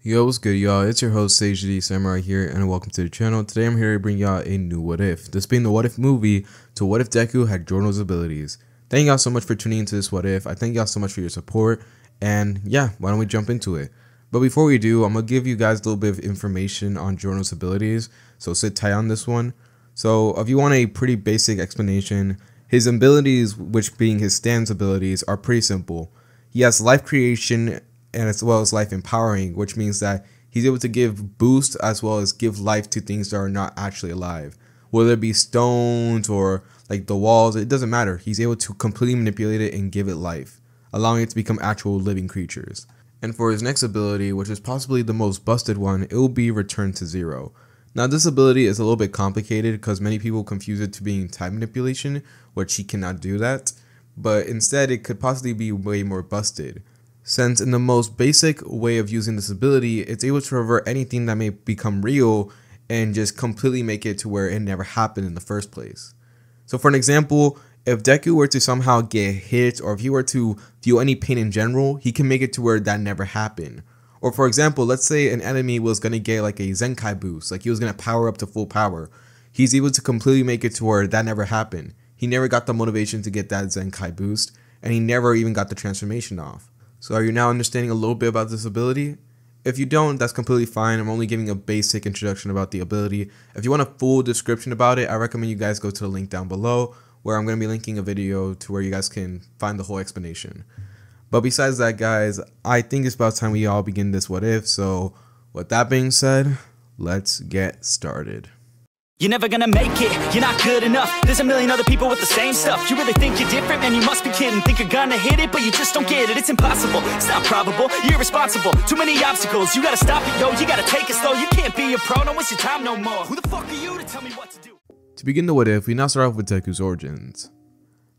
Yo, what's good, y'all? It's your host, Sage the Samurai here, and welcome to the channel. Today I'm here to bring y'all a new What If. This being the What If movie to What If Deku had Giorno's abilities. Thank y'all so much for tuning into this What If. I thank y'all so much for your support, and yeah, why don't we jump into it? But before we do, I'm going to give you guys a little bit of information on Giorno's abilities, so sit tight on this one. So, if you want a pretty basic explanation, his abilities, which being his stance abilities, are pretty simple. He has life creation and as well as life empowering, which means that he's able to give boost as well as give life to things that are not actually alive. Whether it be stones or like the walls, it doesn't matter. He's able to completely manipulate it and give it life, allowing it to become actual living creatures. And for his next ability, which is possibly the most busted one, it will be Return to Zero. Now this ability is a little bit complicated because many people confuse it to being time manipulation, which he cannot do that. But instead it could possibly be way more busted, since in the most basic way of using this ability, it's able to revert anything that may become real and just completely make it to where it never happened in the first place. So for an example, if Deku were to somehow get hit or if he were to feel any pain in general, he can make it to where that never happened. Or for example, let's say an enemy was going to get like a Zenkai boost, like he was going to power up to full power. He's able to completely make it to where that never happened. He never got the motivation to get that Zenkai boost, and he never even got the transformation off. So are you now understanding a little bit about this ability? If you don't, that's completely fine. I'm only giving a basic introduction about the ability. If you want a full description about it, I recommend you guys go to the link down below, where I'm going to be linking a video to where you guys can find the whole explanation. But besides that, guys, I think it's about time we all begin this What If. So with that being said, let's get started. You're never gonna make it, you're not good enough. There's a million other people with the same stuff. You really think you're different? Man, you must be kidding. Think you're gonna hit it, but you just don't get it. It's impossible, it's not probable, you're irresponsible. Too many obstacles, you gotta stop it, yo. You gotta take it slow, you can't be a pro. Don't waste your time no more. Who the fuck are you to tell me what to do? To begin the What If, we now start off with Deku's origins.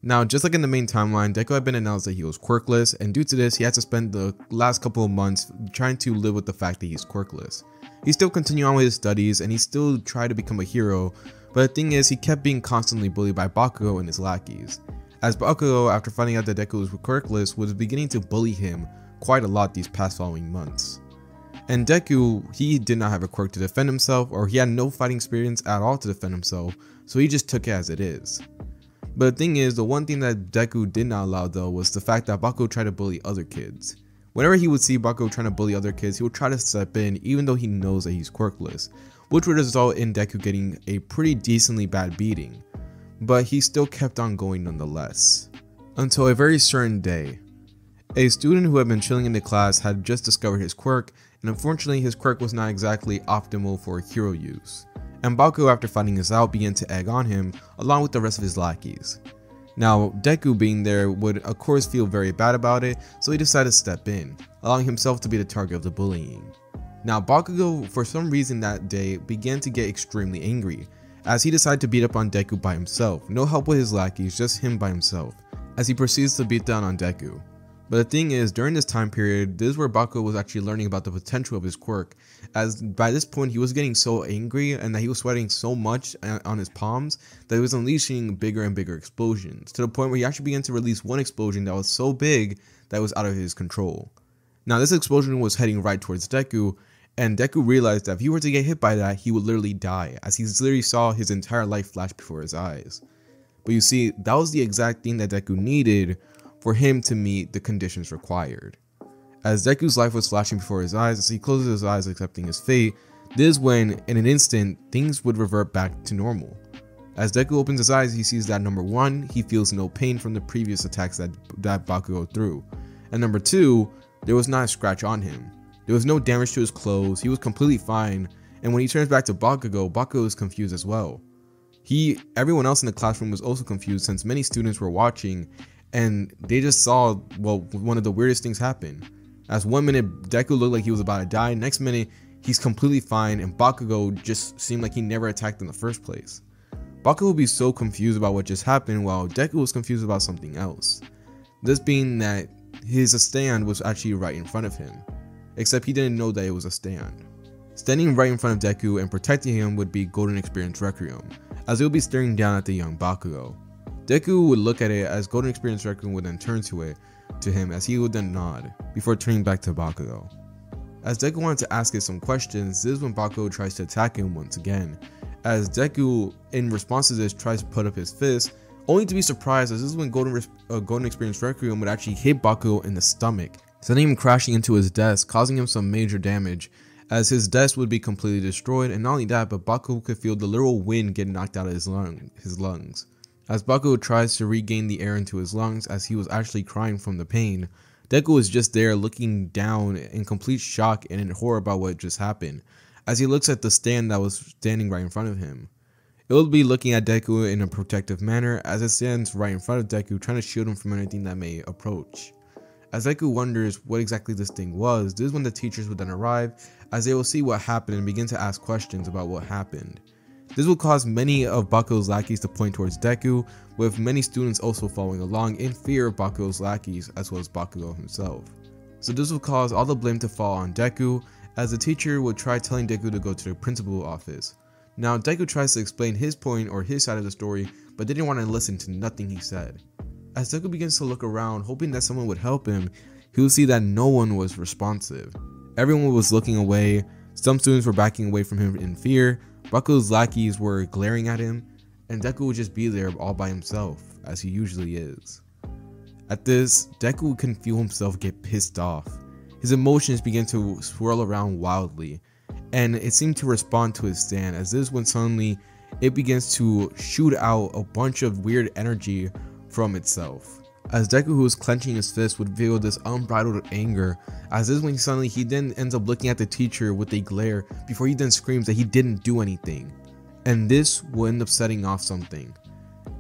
Now, just like in the main timeline, Deku had been announced that he was quirkless, and due to this, he had to spend the last couple of months trying to live with the fact that he's quirkless. He still continued on with his studies, and he still tried to become a hero, but the thing is, he kept being constantly bullied by Bakugo and his lackeys, as Bakugo, after finding out that Deku was quirkless, was beginning to bully him quite a lot these past following months. And Deku, he did not have a quirk to defend himself, or he had no fighting experience at all to defend himself, so he just took it as it is. But the thing is, the one thing that Deku did not allow though was the fact that Bakugo tried to bully other kids. Whenever he would see Bakugo trying to bully other kids, he would try to step in even though he knows that he's quirkless, which would result in Deku getting a pretty decently bad beating. But he still kept on going nonetheless. Until a very certain day. A student who had been chilling in the class had just discovered his quirk, and unfortunately his quirk was not exactly optimal for hero use. And Bakugo, after finding this out, began to egg on him along with the rest of his lackeys. Now, Deku being there would of course feel very bad about it, so he decided to step in, allowing himself to be the target of the bullying. Now, Bakugo, for some reason that day, began to get extremely angry, as he decided to beat up on Deku by himself, no help with his lackeys, just him by himself, as he proceeds to beat down on Deku. But the thing is, during this time period, this is where Bakugo was actually learning about the potential of his quirk, as by this point he was getting so angry and that he was sweating so much on his palms that he was unleashing bigger and bigger explosions, to the point where he actually began to release one explosion that was so big that it was out of his control. Now this explosion was heading right towards Deku, and Deku realized that if he were to get hit by that, he would literally die, as he literally saw his entire life flash before his eyes. But you see, that was the exact thing that Deku needed for him to meet the conditions required. As Deku's life was flashing before his eyes, as he closes his eyes accepting his fate, this is when, in an instant, things would revert back to normal. As Deku opens his eyes, he sees that number one, he feels no pain from the previous attacks that Bakugo threw, and number two, there was not a scratch on him. There was no damage to his clothes, he was completely fine, and when he turns back to Bakugo, Bakugo is confused as well. Everyone else in the classroom was also confused, since many students were watching, and they just saw, well, one of the weirdest things happen. As one minute Deku looked like he was about to die, next minute he's completely fine, and Bakugo just seemed like he never attacked in the first place. Bakugo would be so confused about what just happened, while Deku was confused about something else. This being that his stand was actually right in front of him, except he didn't know that it was a stand. Standing right in front of Deku and protecting him would be Golden Experience Requiem, as it would be staring down at the young Bakugo. Deku would look at it, as Golden Experience Requiem would then turn to him as he would then nod, before turning back to Bakugo. As Deku wanted to ask it some questions, this is when Bakugo tries to attack him once again. As Deku, in response to this, tries to put up his fist, only to be surprised as this is when Golden Experience Requiem would actually hit Bakugo in the stomach, sending him crashing into his desk, causing him some major damage, as his desk would be completely destroyed. And not only that, but Bakugo could feel the literal wind get knocked out of his lungs. As Bakugo tries to regain the air into his lungs as he was actually crying from the pain, Deku was just there looking down in complete shock and in horror about what just happened, as he looks at the stand that was standing right in front of him. It will be looking at Deku in a protective manner as it stands right in front of Deku, trying to shield him from anything that may approach. As Deku wonders what exactly this thing was, this is when the teachers would then arrive, as they will see what happened and begin to ask questions about what happened. This will cause many of Bakugo's lackeys to point towards Deku, with many students also following along in fear of Bakugo's lackeys as well as Bakugo himself. So this will cause all the blame to fall on Deku, as the teacher would try telling Deku to go to the principal's office. Now Deku tries to explain his point or his side of the story, but didn't want to listen to nothing he said. As Deku begins to look around, hoping that someone would help him, he will see that no one was responsive. Everyone was looking away, some students were backing away from him in fear, Bakugo's lackeys were glaring at him, and Deku would just be there all by himself, as he usually is. At this, Deku can feel himself get pissed off. His emotions begin to swirl around wildly, and it seemed to respond to his stand, as this is when suddenly it begins to shoot out a bunch of weird energy from itself. As Deku, who was clenching his fist, would feel this unbridled anger, as this is when suddenly he then ends up looking at the teacher with a glare before he then screams that he didn't do anything. And this will end up setting off something,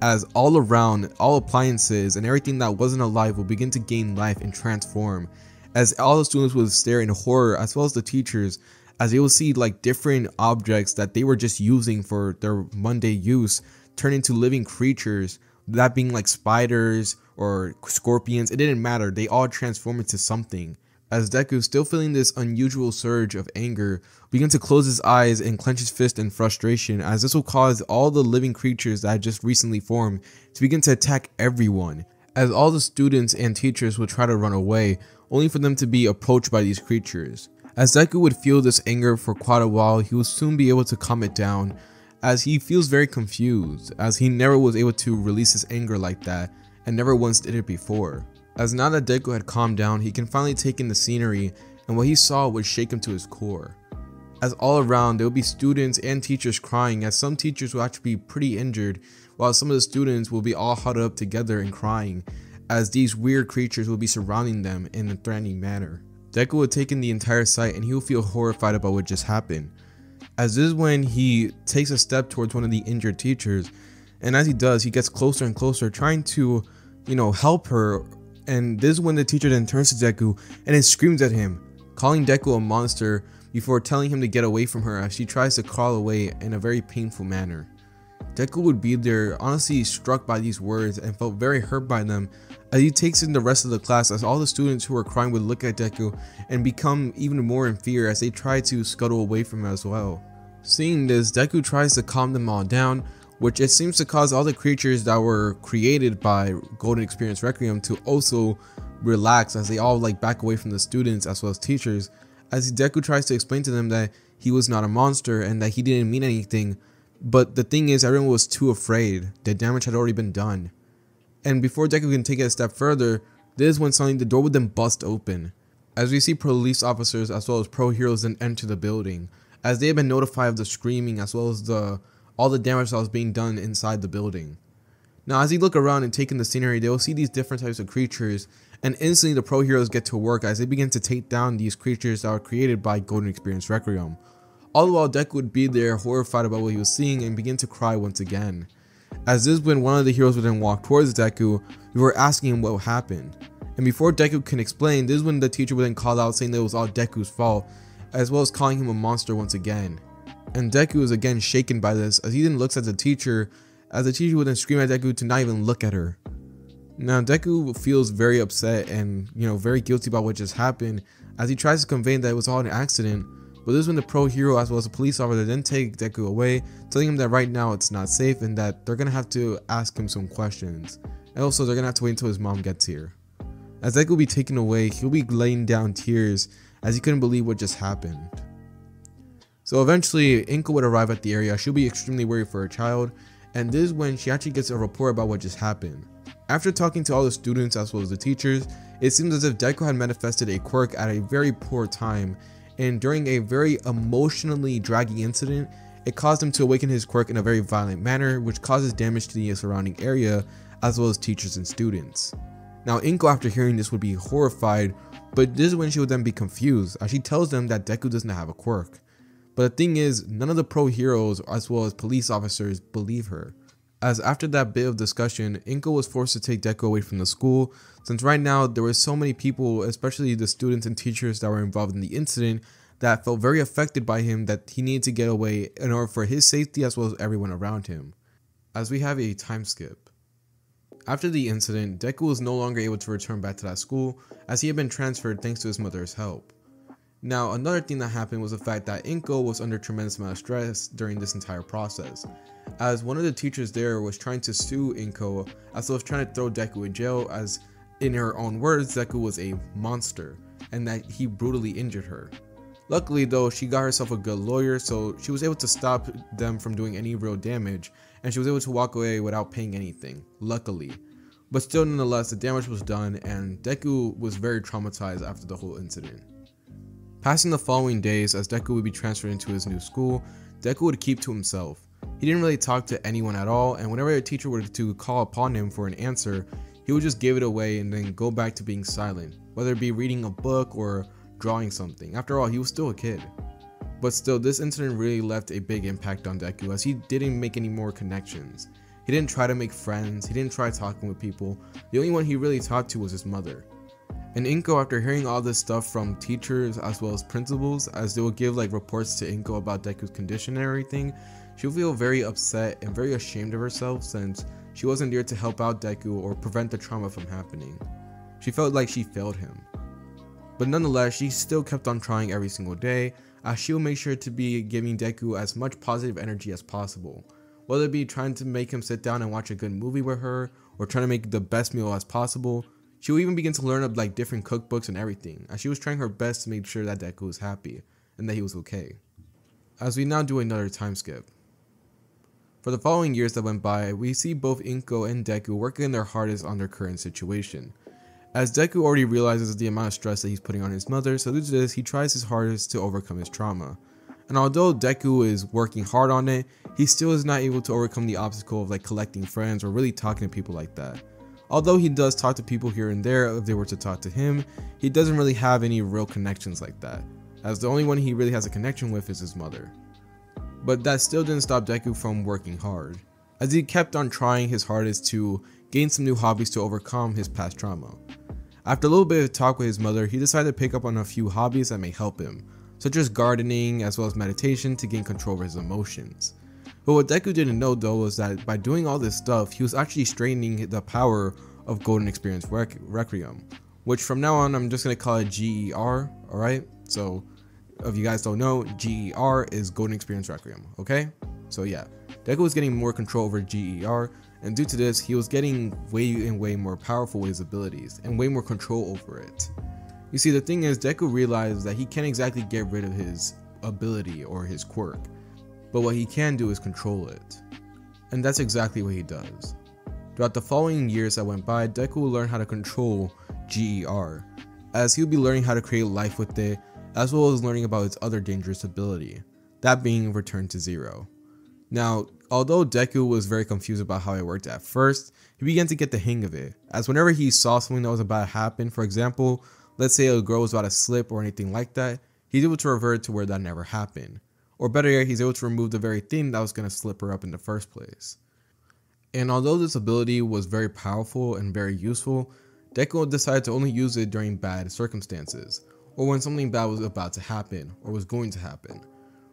as all around, all appliances and everything that wasn't alive will begin to gain life and transform, as all the students would stare in horror, as well as the teachers, as they will see like different objects that they were just using for their mundane use turn into living creatures, that being like spiders or scorpions. It didn't matter, they all transform into something. As Deku, still feeling this unusual surge of anger, begins to close his eyes and clench his fist in frustration, as this will cause all the living creatures that had just recently formed to begin to attack everyone, as all the students and teachers would try to run away, only for them to be approached by these creatures. As Deku would feel this anger for quite a while, he will soon be able to calm it down, as he feels very confused, as he never was able to release his anger like that, and never once did it before. As now that Deku had calmed down, he can finally take in the scenery, and what he saw would shake him to his core. As all around, there will be students and teachers crying, as some teachers will actually be pretty injured, while some of the students will be all huddled up together and crying, as these weird creatures will be surrounding them in a threatening manner. Deku will take in the entire sight, and he will feel horrified about what just happened, as this is when he takes a step towards one of the injured teachers, and as he does, he gets closer and closer, trying to, help her. And this is when the teacher then turns to Deku and then screams at him, calling Deku a monster before telling him to get away from her as she tries to crawl away in a very painful manner. Deku would be there, honestly struck by these words and felt very hurt by them, as he takes in the rest of the class, as all the students who were crying would look at Deku and become even more in fear as they try to scuttle away from him as well. Seeing this, Deku tries to calm them all down, which it seems to cause all the creatures that were created by Golden Experience Requiem to also relax, as they all back away from the students as well as teachers, as Deku tries to explain to them that he was not a monster and that he didn't mean anything. But the thing is, everyone was too afraid. The damage had already been done. And before Deku can take it a step further, this is when suddenly the door would then bust open, as we see police officers as well as pro heroes then enter the building, as they have been notified of the screaming as well as all the damage that was being done inside the building. Now as they look around and take in the scenery, they will see these different types of creatures, and instantly the pro heroes get to work as they begin to take down these creatures that were created by Golden Experience Requiem. All the while Deku would be there horrified about what he was seeing and begin to cry once again. As this is when one of the heroes would then walk towards Deku before asking him what happened. And before Deku can explain, this is when the teacher would then call out saying that it was all Deku's fault, as well as calling him a monster once again. And Deku is again shaken by this, as he then looks at the teacher, as the teacher would then scream at Deku to not even look at her. Now Deku feels very upset and very guilty about what just happened, as he tries to convey that it was all an accident. But this is when the pro hero as well as the police officer then take Deku away, telling him that right now it's not safe and that they're gonna have to ask him some questions. And also they're gonna have to wait until his mom gets here. As Deku will be taken away, he'll be laying down tears as he couldn't believe what just happened. So eventually, Inko would arrive at the area. She'll be extremely worried for her child, and this is when she actually gets a report about what just happened. After talking to all the students as well as the teachers, it seems as if Deku had manifested a quirk at a very poor time, and during a very emotionally dragging incident, it caused him to awaken his quirk in a very violent manner, which causes damage to the surrounding area as well as teachers and students. Now Inko, after hearing this, would be horrified, but this is when she would then be confused as she tells them that Deku doesn't have a quirk. But the thing is, none of the pro heroes as well as police officers believe her, as after that bit of discussion, Inko was forced to take Deku away from the school, since right now there were so many people, especially the students and teachers that were involved in the incident, that felt very affected by him that he needed to get away in order for his safety as well as everyone around him. As we have a time skip. After the incident, Deku was no longer able to return back to that school as he had been transferred thanks to his mother's help. Now, another thing that happened was the fact that Inko was under tremendous amount of stress during this entire process, as one of the teachers there was trying to sue Inko as well as trying to throw Deku in jail, as in her own words, Deku was a monster and that he brutally injured her. Luckily though, she got herself a good lawyer, so she was able to stop them from doing any real damage, and she was able to walk away without paying anything, luckily. But still, nonetheless, the damage was done and Deku was very traumatized after the whole incident. Passing the following days, as Deku would be transferred into his new school, Deku would keep to himself. He didn't really talk to anyone at all, and whenever a teacher were to call upon him for an answer, he would just give it away and then go back to being silent, whether it be reading a book or drawing something. After all, he was still a kid. But still, this incident really left a big impact on Deku, as he didn't make any more connections. He didn't try to make friends, he didn't try talking with people. The only one he really talked to was his mother. And Inko, after hearing all this stuff from teachers as well as principals, as they would give like reports to Inko about Deku's condition and everything, she would feel very upset and very ashamed of herself since she wasn't there to help out Deku or prevent the trauma from happening. She felt like she failed him. But nonetheless, she still kept on trying every single day, as she would make sure to be giving Deku as much positive energy as possible, whether it be trying to make him sit down and watch a good movie with her, or trying to make the best meal as possible. She would even begin to learn of like different cookbooks and everything, as she was trying her best to make sure that Deku was happy and that he was okay. As we now do another time skip. For the following years that went by, we see both Inko and Deku working their hardest on their current situation, as Deku already realizes the amount of stress that he's putting on his mother, so due to this, he tries his hardest to overcome his trauma. And although Deku is working hard on it, he still is not able to overcome the obstacle of like collecting friends or really talking to people like that. Although he does talk to people here and there if they were to talk to him, he doesn't really have any real connections like that, as the only one he really has a connection with is his mother. But that still didn't stop Deku from working hard, as he kept on trying his hardest to gain some new hobbies to overcome his past trauma. After a little bit of talk with his mother, he decided to pick up on a few hobbies that may help him, such as gardening as well as meditation to gain control over his emotions. But what Deku didn't know though was that by doing all this stuff, he was actually straining the power of Golden Experience Requiem, which from now on I'm just going to call it GER, alright? So if you guys don't know, GER is Golden Experience Requiem, okay? So yeah, Deku was getting more control over GER, and due to this, he was getting way more powerful with his abilities and way more control over it. You see, the thing is, Deku realized that he can't exactly get rid of his ability or his quirk, but what he can do is control it. And that's exactly what he does. Throughout the following years that went by, Deku will learn how to control GER, as he'll be learning how to create life with it, as well as learning about its other dangerous ability, that being Return to Zero. Now, although Deku was very confused about how it worked at first, he began to get the hang of it, as whenever he saw something that was about to happen, for example, let's say a girl was about to slip or anything like that, he's able to revert to where that never happened. Or better yet, he's able to remove the very thing that was going to slip her up in the first place. And although this ability was very powerful and very useful, Deku decided to only use it during bad circumstances, or when something bad was about to happen, or was going to happen.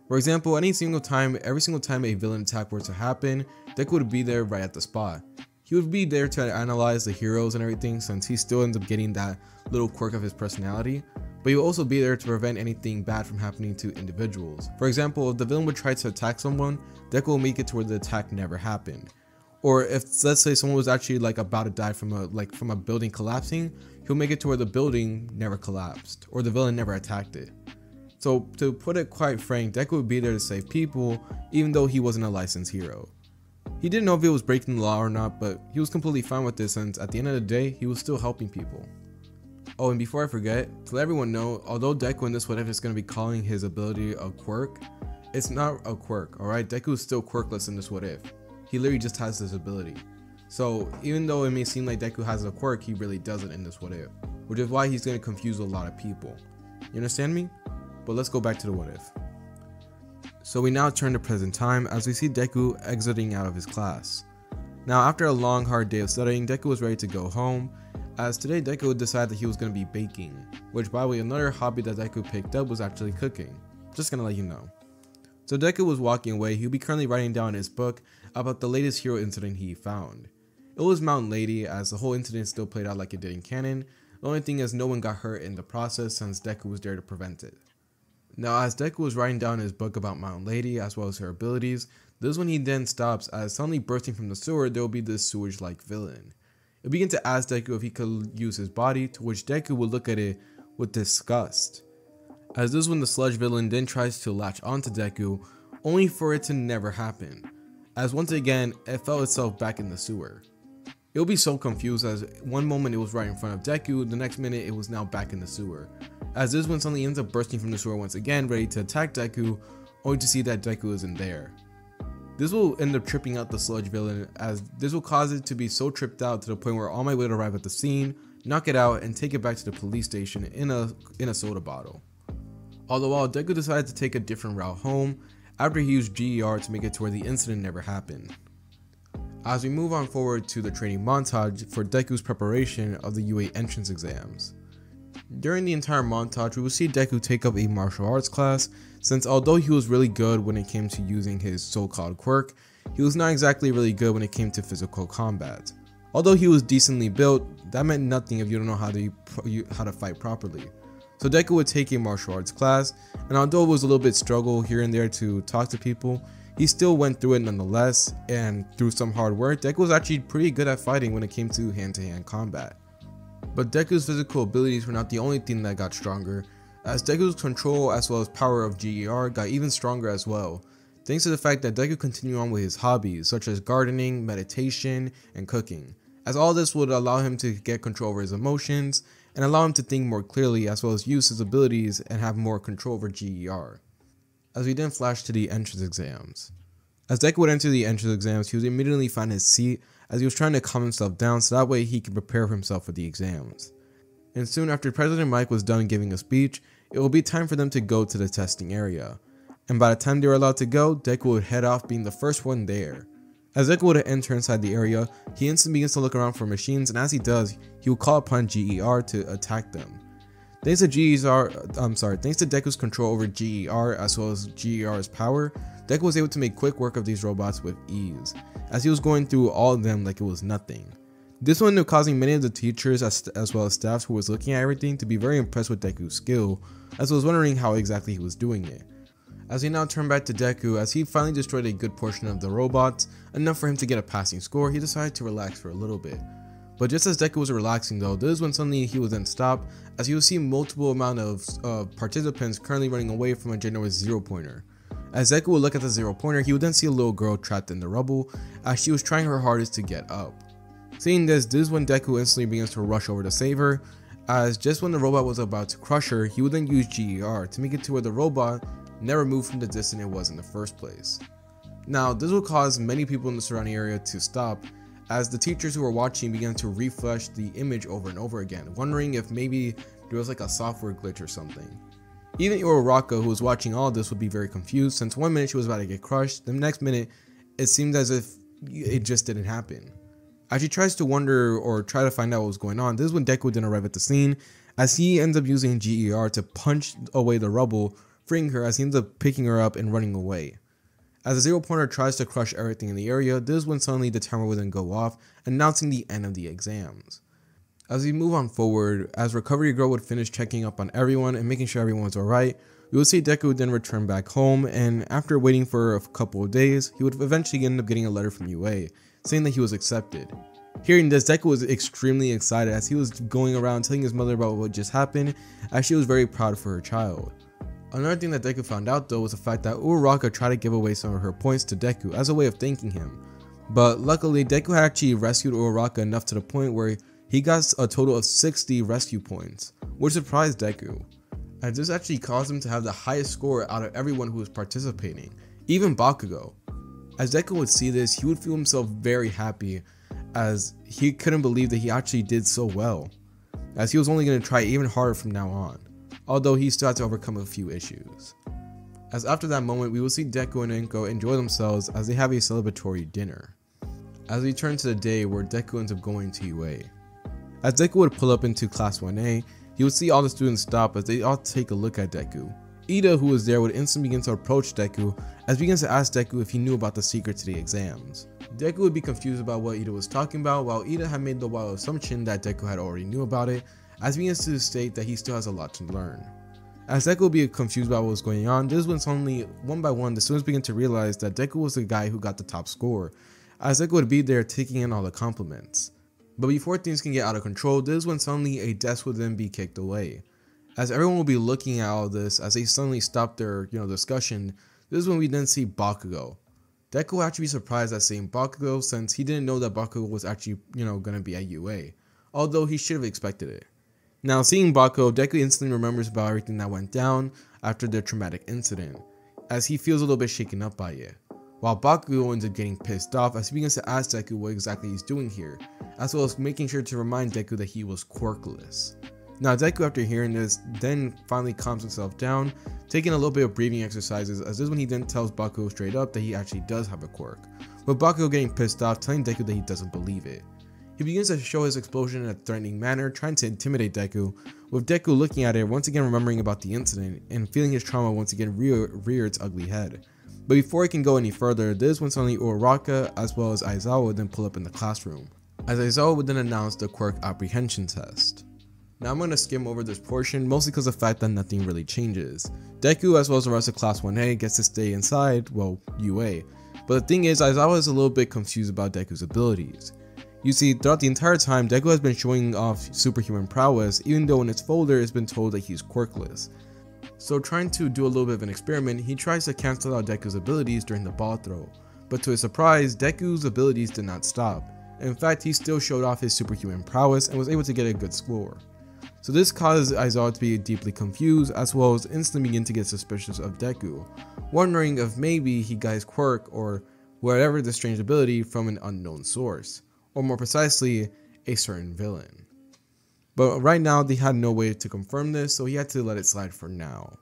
For example, every single time a villain attack were to happen, Deku would be there right at the spot. He would be there to analyze the heroes and everything, since he still ends up getting that little quirk of his personality, but he would also be there to prevent anything bad from happening to individuals. For example, if the villain would try to attack someone, Deku will make it to where the attack never happened. Or if, let's say, someone was actually like about to die from a building collapsing, he'll make it to where the building never collapsed or the villain never attacked it. So to put it quite frank, Deku would be there to save people even though he wasn't a licensed hero. He didn't know if he was breaking the law or not, but he was completely fine with this since at the end of the day, he was still helping people. Oh, and before I forget, to let everyone know, although Deku in this what if is going to be calling his ability a quirk, it's not a quirk, alright? Deku is still quirkless in this what if. He literally just has this ability. So even though it may seem like Deku has a quirk, he really doesn't in this what if, which is why he's going to confuse a lot of people. You understand me? But let's go back to the what if. So we now turn to present time as we see Deku exiting out of his class. Now after a long hard day of studying, Deku was ready to go home, as today Deku decided that he was going to be baking, which by the way another hobby that Deku picked up was actually cooking. Just gonna let you know. So Deku was walking away. He'll be currently writing down his book about the latest hero incident he found. It was Mountain Lady, as the whole incident still played out like it did in canon. The only thing is no one got hurt in the process since Deku was there to prevent it. Now as Deku was writing down his book about Mountain Lady as well as her abilities, this is when he then stops, as suddenly bursting from the sewer there will be this sewage-like villain. It began to ask Deku if he could use his body, to which Deku would look at it with disgust. As this is when the sludge villain then tries to latch onto Deku, only for it to never happen, as once again it felt itself back in the sewer. It will be so confused as one moment it was right in front of Deku, the next minute it was now back in the sewer. As this one suddenly ends up bursting from the sewer once again, ready to attack Deku, only to see that Deku isn't there. This will end up tripping out the sludge villain, as this will cause it to be so tripped out to the point where All Might would arrive at the scene, knock it out, and take it back to the police station in a soda bottle. All the while, Deku decided to take a different route home after he used GER to make it to where the incident never happened. As we move on forward to the training montage for Deku's preparation of the UA entrance exams. During the entire montage, we will see Deku take up a martial arts class, since although he was really good when it came to using his so-called quirk, he was not exactly really good when it came to physical combat. Although he was decently built, that meant nothing if you don't know how to fight properly. So Deku would take a martial arts class, and although it was a little bit struggle here and there to talk to people, he still went through it nonetheless, and through some hard work, Deku was actually pretty good at fighting when it came to hand-to-hand combat. But Deku's physical abilities were not the only thing that got stronger, as Deku's control as well as power of GER got even stronger as well, thanks to the fact that Deku continued on with his hobbies such as gardening, meditation, and cooking, as all this would allow him to get control over his emotions and allow him to think more clearly as well as use his abilities and have more control over GER. As we then flash to the entrance exams. As Deku would enter the entrance exams, he would immediately find his seat as he was trying to calm himself down so that way he could prepare himself for the exams. And soon after President Mike was done giving a speech, it will be time for them to go to the testing area. And by the time they were allowed to go, Deku would head off being the first one there. As Deku would enter inside the area, he instantly begins to look around for machines, and as he does, he will call upon GER to attack them. Thanks to Deku's control over GER as well as GER's power, Deku was able to make quick work of these robots with ease, as he was going through all of them like it was nothing. This one ended up causing many of the teachers as well as staff who was looking at everything to be very impressed with Deku's skill, as well as wondering how exactly he was doing it. As we now turn back to Deku, as he finally destroyed a good portion of the robots, enough for him to get a passing score, he decided to relax for a little bit. But just as Deku was relaxing though, this is when suddenly he would then stop, as he would see multiple amount of participants currently running away from a generous zero-pointer. As Deku would look at the zero-pointer, he would then see a little girl trapped in the rubble, as she was trying her hardest to get up. Seeing this is when Deku instantly begins to rush over to save her, as just when the robot was about to crush her, he would then use GER to make it to where the robot never moved from the distance it was in the first place. Now, this will cause many people in the surrounding area to stop, as the teachers who were watching began to refresh the image over and over again, wondering if maybe there was like a software glitch or something. Even Uraraka, who was watching all of this, would be very confused, since one minute she was about to get crushed, the next minute it seemed as if it just didn't happen. As she tries to wonder or try to find out what was going on, this is when Deku then arrive at the scene, as he ends up using GER to punch away the rubble, freeing her as he ends up picking her up and running away. As the zero-pointer tries to crush everything in the area, this is when suddenly the timer will then go off, announcing the end of the exams. As we move on forward, as Recovery Girl would finish checking up on everyone and making sure everyone was alright, we will see Deku then return back home, and after waiting for a couple of days, he would eventually end up getting a letter from UA, saying that he was accepted. Hearing this, Deku was extremely excited as he was going around telling his mother about what just happened, as she was very proud for her child. Another thing that Deku found out though was the fact that Uraraka tried to give away some of her points to Deku as a way of thanking him. But luckily, Deku had actually rescued Uraraka enough to the point where he got a total of 60 rescue points, which surprised Deku, as this actually caused him to have the highest score out of everyone who was participating, even Bakugo. As Deku would see this, he would feel himself very happy, as he couldn't believe that he actually did so well, as he was only going to try even harder from now on, although he still had to overcome a few issues. As after that moment, we will see Deku and Inko enjoy themselves as they have a celebratory dinner. As we turn to the day where Deku ends up going to UA. As Deku would pull up into class 1A, he would see all the students stop as they all take a look at Deku. Ida, who was there, would instantly begin to approach Deku as he begins to ask Deku if he knew about the secret to the exams. Deku would be confused about what Ida was talking about, while Ida had made the wild assumption that Deku had already knew about it, as he begins to state that he still has a lot to learn. As Deku would be confused about what was going on, this is when suddenly, one by one, the students begin to realize that Deku was the guy who got the top score, as Deku would be there taking in all the compliments. But before things can get out of control, this is when suddenly a desk would then be kicked away. As everyone will be looking at all this, as they suddenly stop their discussion, this is when we then see Bakugo. Deku will actually be surprised at seeing Bakugo, since he didn't know that Bakugo was actually going to be at UA, although he should have expected it. Now seeing Bakugo, Deku instantly remembers about everything that went down after their traumatic incident, as he feels a little bit shaken up by it. While Bakugo ends up getting pissed off as he begins to ask Deku what exactly he's doing here, as well as making sure to remind Deku that he was quirkless. Now Deku, after hearing this, then finally calms himself down, taking a little bit of breathing exercises, as this is when he then tells Bakugo straight up that he actually does have a quirk, with Bakugo getting pissed off, telling Deku that he doesn't believe it. He begins to show his explosion in a threatening manner, trying to intimidate Deku, with Deku looking at it, once again remembering about the incident, and feeling his trauma once again rear its ugly head. But before he can go any further, this is when suddenly Uraraka as well as Aizawa would then pull up in the classroom, as Aizawa would then announce the quirk apprehension test. Now I'm going to skim over this portion, mostly because of the fact that nothing really changes. Deku as well as the rest of class 1A gets to stay inside, well, UA. But the thing is, Aizawa is a little bit confused about Deku's abilities. You see, throughout the entire time, Deku has been showing off superhuman prowess, even though in its folder it's been told that he's quirkless. So trying to do a little bit of an experiment, he tries to cancel out Deku's abilities during the ball throw. But to his surprise, Deku's abilities did not stop. In fact, he still showed off his superhuman prowess and was able to get a good score. So this caused Aizawa to be deeply confused, as well as instantly begin to get suspicious of Deku, wondering if maybe he got his quirk or whatever the strange ability from an unknown source, or more precisely, a certain villain. But right now they had no way to confirm this, so he had to let it slide for now.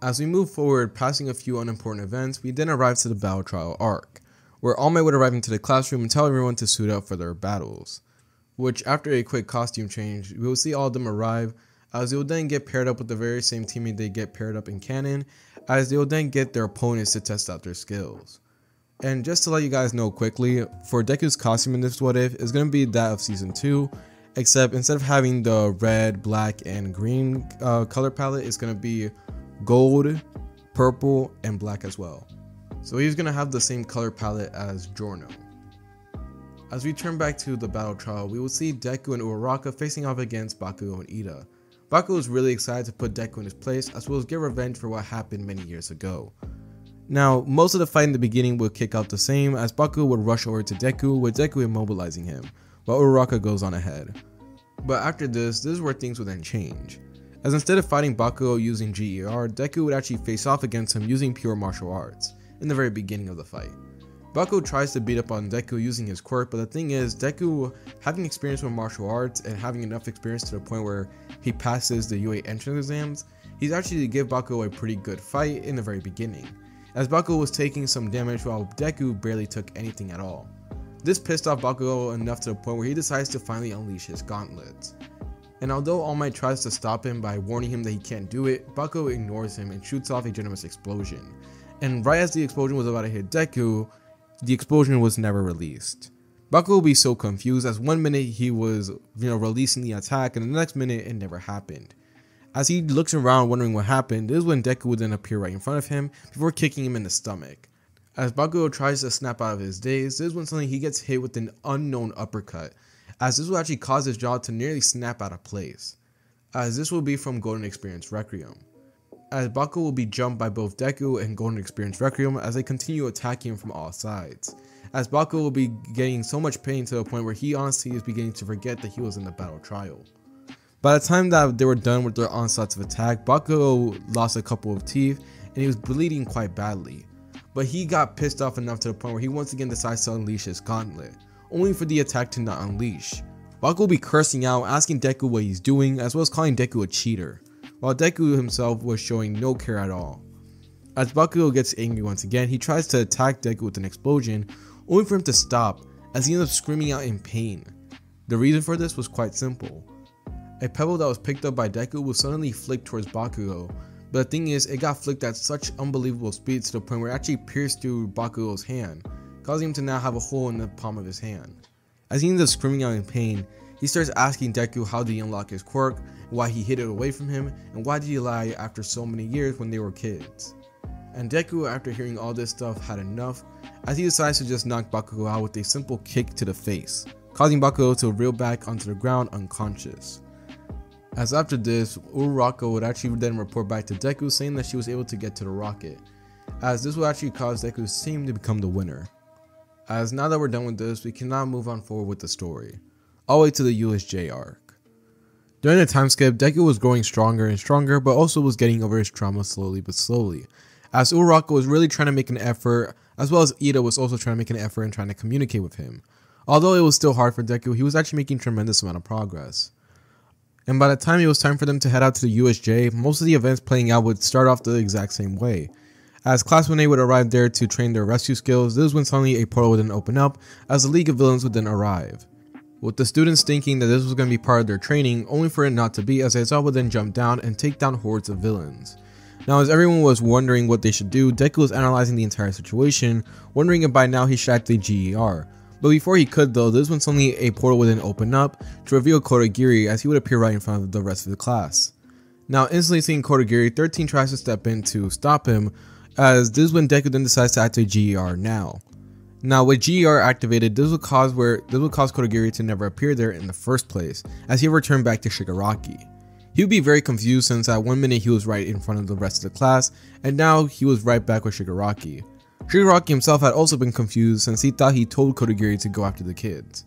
As we move forward, passing a few unimportant events, we then arrive to the battle trial arc, where All Might would arrive into the classroom and tell everyone to suit up for their battles. Which, after a quick costume change, we will see all of them arrive, as they will then get paired up with the very same teammate they get paired up in canon, as they will then get their opponents to test out their skills. And just to let you guys know quickly, for Deku's costume in this What If is going to be that of Season 2, except instead of having the red, black, and green color palette, it's going to be gold, purple, and black as well. So he's going to have the same color palette as Giorno. As we turn back to the battle trial, we will see Deku and Uraraka facing off against Bakugo and Ida. Bakugo is really excited to put Deku in his place, as well as get revenge for what happened many years ago. Now, most of the fight in the beginning will kick out the same, as Bakugo would rush over to Deku, with Deku immobilizing him, while Uraraka goes on ahead. But after this is where things will then change, as instead of fighting Bakugo using GER, Deku would actually face off against him using pure martial arts, in the very beginning of the fight. Bakugo tries to beat up on Deku using his quirk, but the thing is, Deku, having experience with martial arts and having enough experience to the point where he passes the UA entrance exams, he's actually to give Bakugo a pretty good fight in the very beginning, as Bakugo was taking some damage while Deku barely took anything at all. This pissed off Bakugo enough to the point where he decides to finally unleash his gauntlets. And although All Might tries to stop him by warning him that he can't do it, Bakugo ignores him and shoots off a generous explosion. And right as the explosion was about to hit Deku, the explosion was never released. Bakugo will be so confused, as one minute he was releasing the attack and the next minute it never happened. As he looks around wondering what happened, this is when Deku would then appear right in front of him before kicking him in the stomach. As Bakugo tries to snap out of his daze, this is when suddenly he gets hit with an unknown uppercut, as this will actually cause his jaw to nearly snap out of place, as this will be from Golden Experience Requiem. As Bakugo will be jumped by both Deku and Golden Experience Requiem as they continue attacking him from all sides, as Bakugo will be getting so much pain to the point where he honestly is beginning to forget that he was in the battle trial. By the time that they were done with their onslaughts of attack, Bakugo lost a couple of teeth and he was bleeding quite badly. But he got pissed off enough to the point where he once again decides to unleash his gauntlet, only for the attack to not unleash. Bakugo will be cursing out, asking Deku what he's doing, as well as calling Deku a cheater, while Deku himself was showing no care at all. As Bakugo gets angry once again, he tries to attack Deku with an explosion, only for him to stop, as he ends up screaming out in pain. The reason for this was quite simple. A pebble that was picked up by Deku will suddenly flick towards Bakugo, but the thing is, it got flicked at such unbelievable speed to the point where it actually pierced through Bakugo's hand, causing him to now have a hole in the palm of his hand. As he ends up screaming out in pain, he starts asking Deku how did he unlock his quirk, why he hid it away from him, and why did he lie after so many years when they were kids. And Deku, after hearing all this stuff, had enough, as he decides to just knock Bakugo out with a simple kick to the face, causing Bakugo to reel back onto the ground unconscious. As after this, Uraraka would actually then report back to Deku saying that she was able to get to the rocket, as this would actually cause Deku's team to become the winner. As now that we're done with this, we can now move on forward with the story, all the way to the USJ arc. During the time skip, Deku was growing stronger and stronger, but also was getting over his trauma slowly but slowly, as Uraraka was really trying to make an effort, as well as Ida was also trying to make an effort in trying to communicate with him. Although it was still hard for Deku, he was actually making tremendous amount of progress. And by the time it was time for them to head out to the USJ, most of the events playing out would start off the exact same way. As Class 1A would arrive there to train their rescue skills, this is when suddenly a portal would then open up, as the League of Villains would then arrive, with the students thinking that this was going to be part of their training, only for it not to be, as Aizawa would then jump down and take down hordes of villains. Now, as everyone was wondering what they should do, Deku was analyzing the entire situation, wondering if by now he should activate GER. But before he could though, this is when suddenly a portal would then open up to reveal Kodagiri, as he would appear right in front of the rest of the class. Now, instantly seeing Kodagiri, 13 tries to step in to stop him, as this is when Deku then decides to activate GER now. Now, with GER activated, this will cause Kodagiri to never appear there in the first place, as he returned back to Shigaraki. He would be very confused since at one minute he was right in front of the rest of the class, and now he was right back with Shigaraki. Shigaraki himself had also been confused since he thought he told Kodagiri to go after the kids.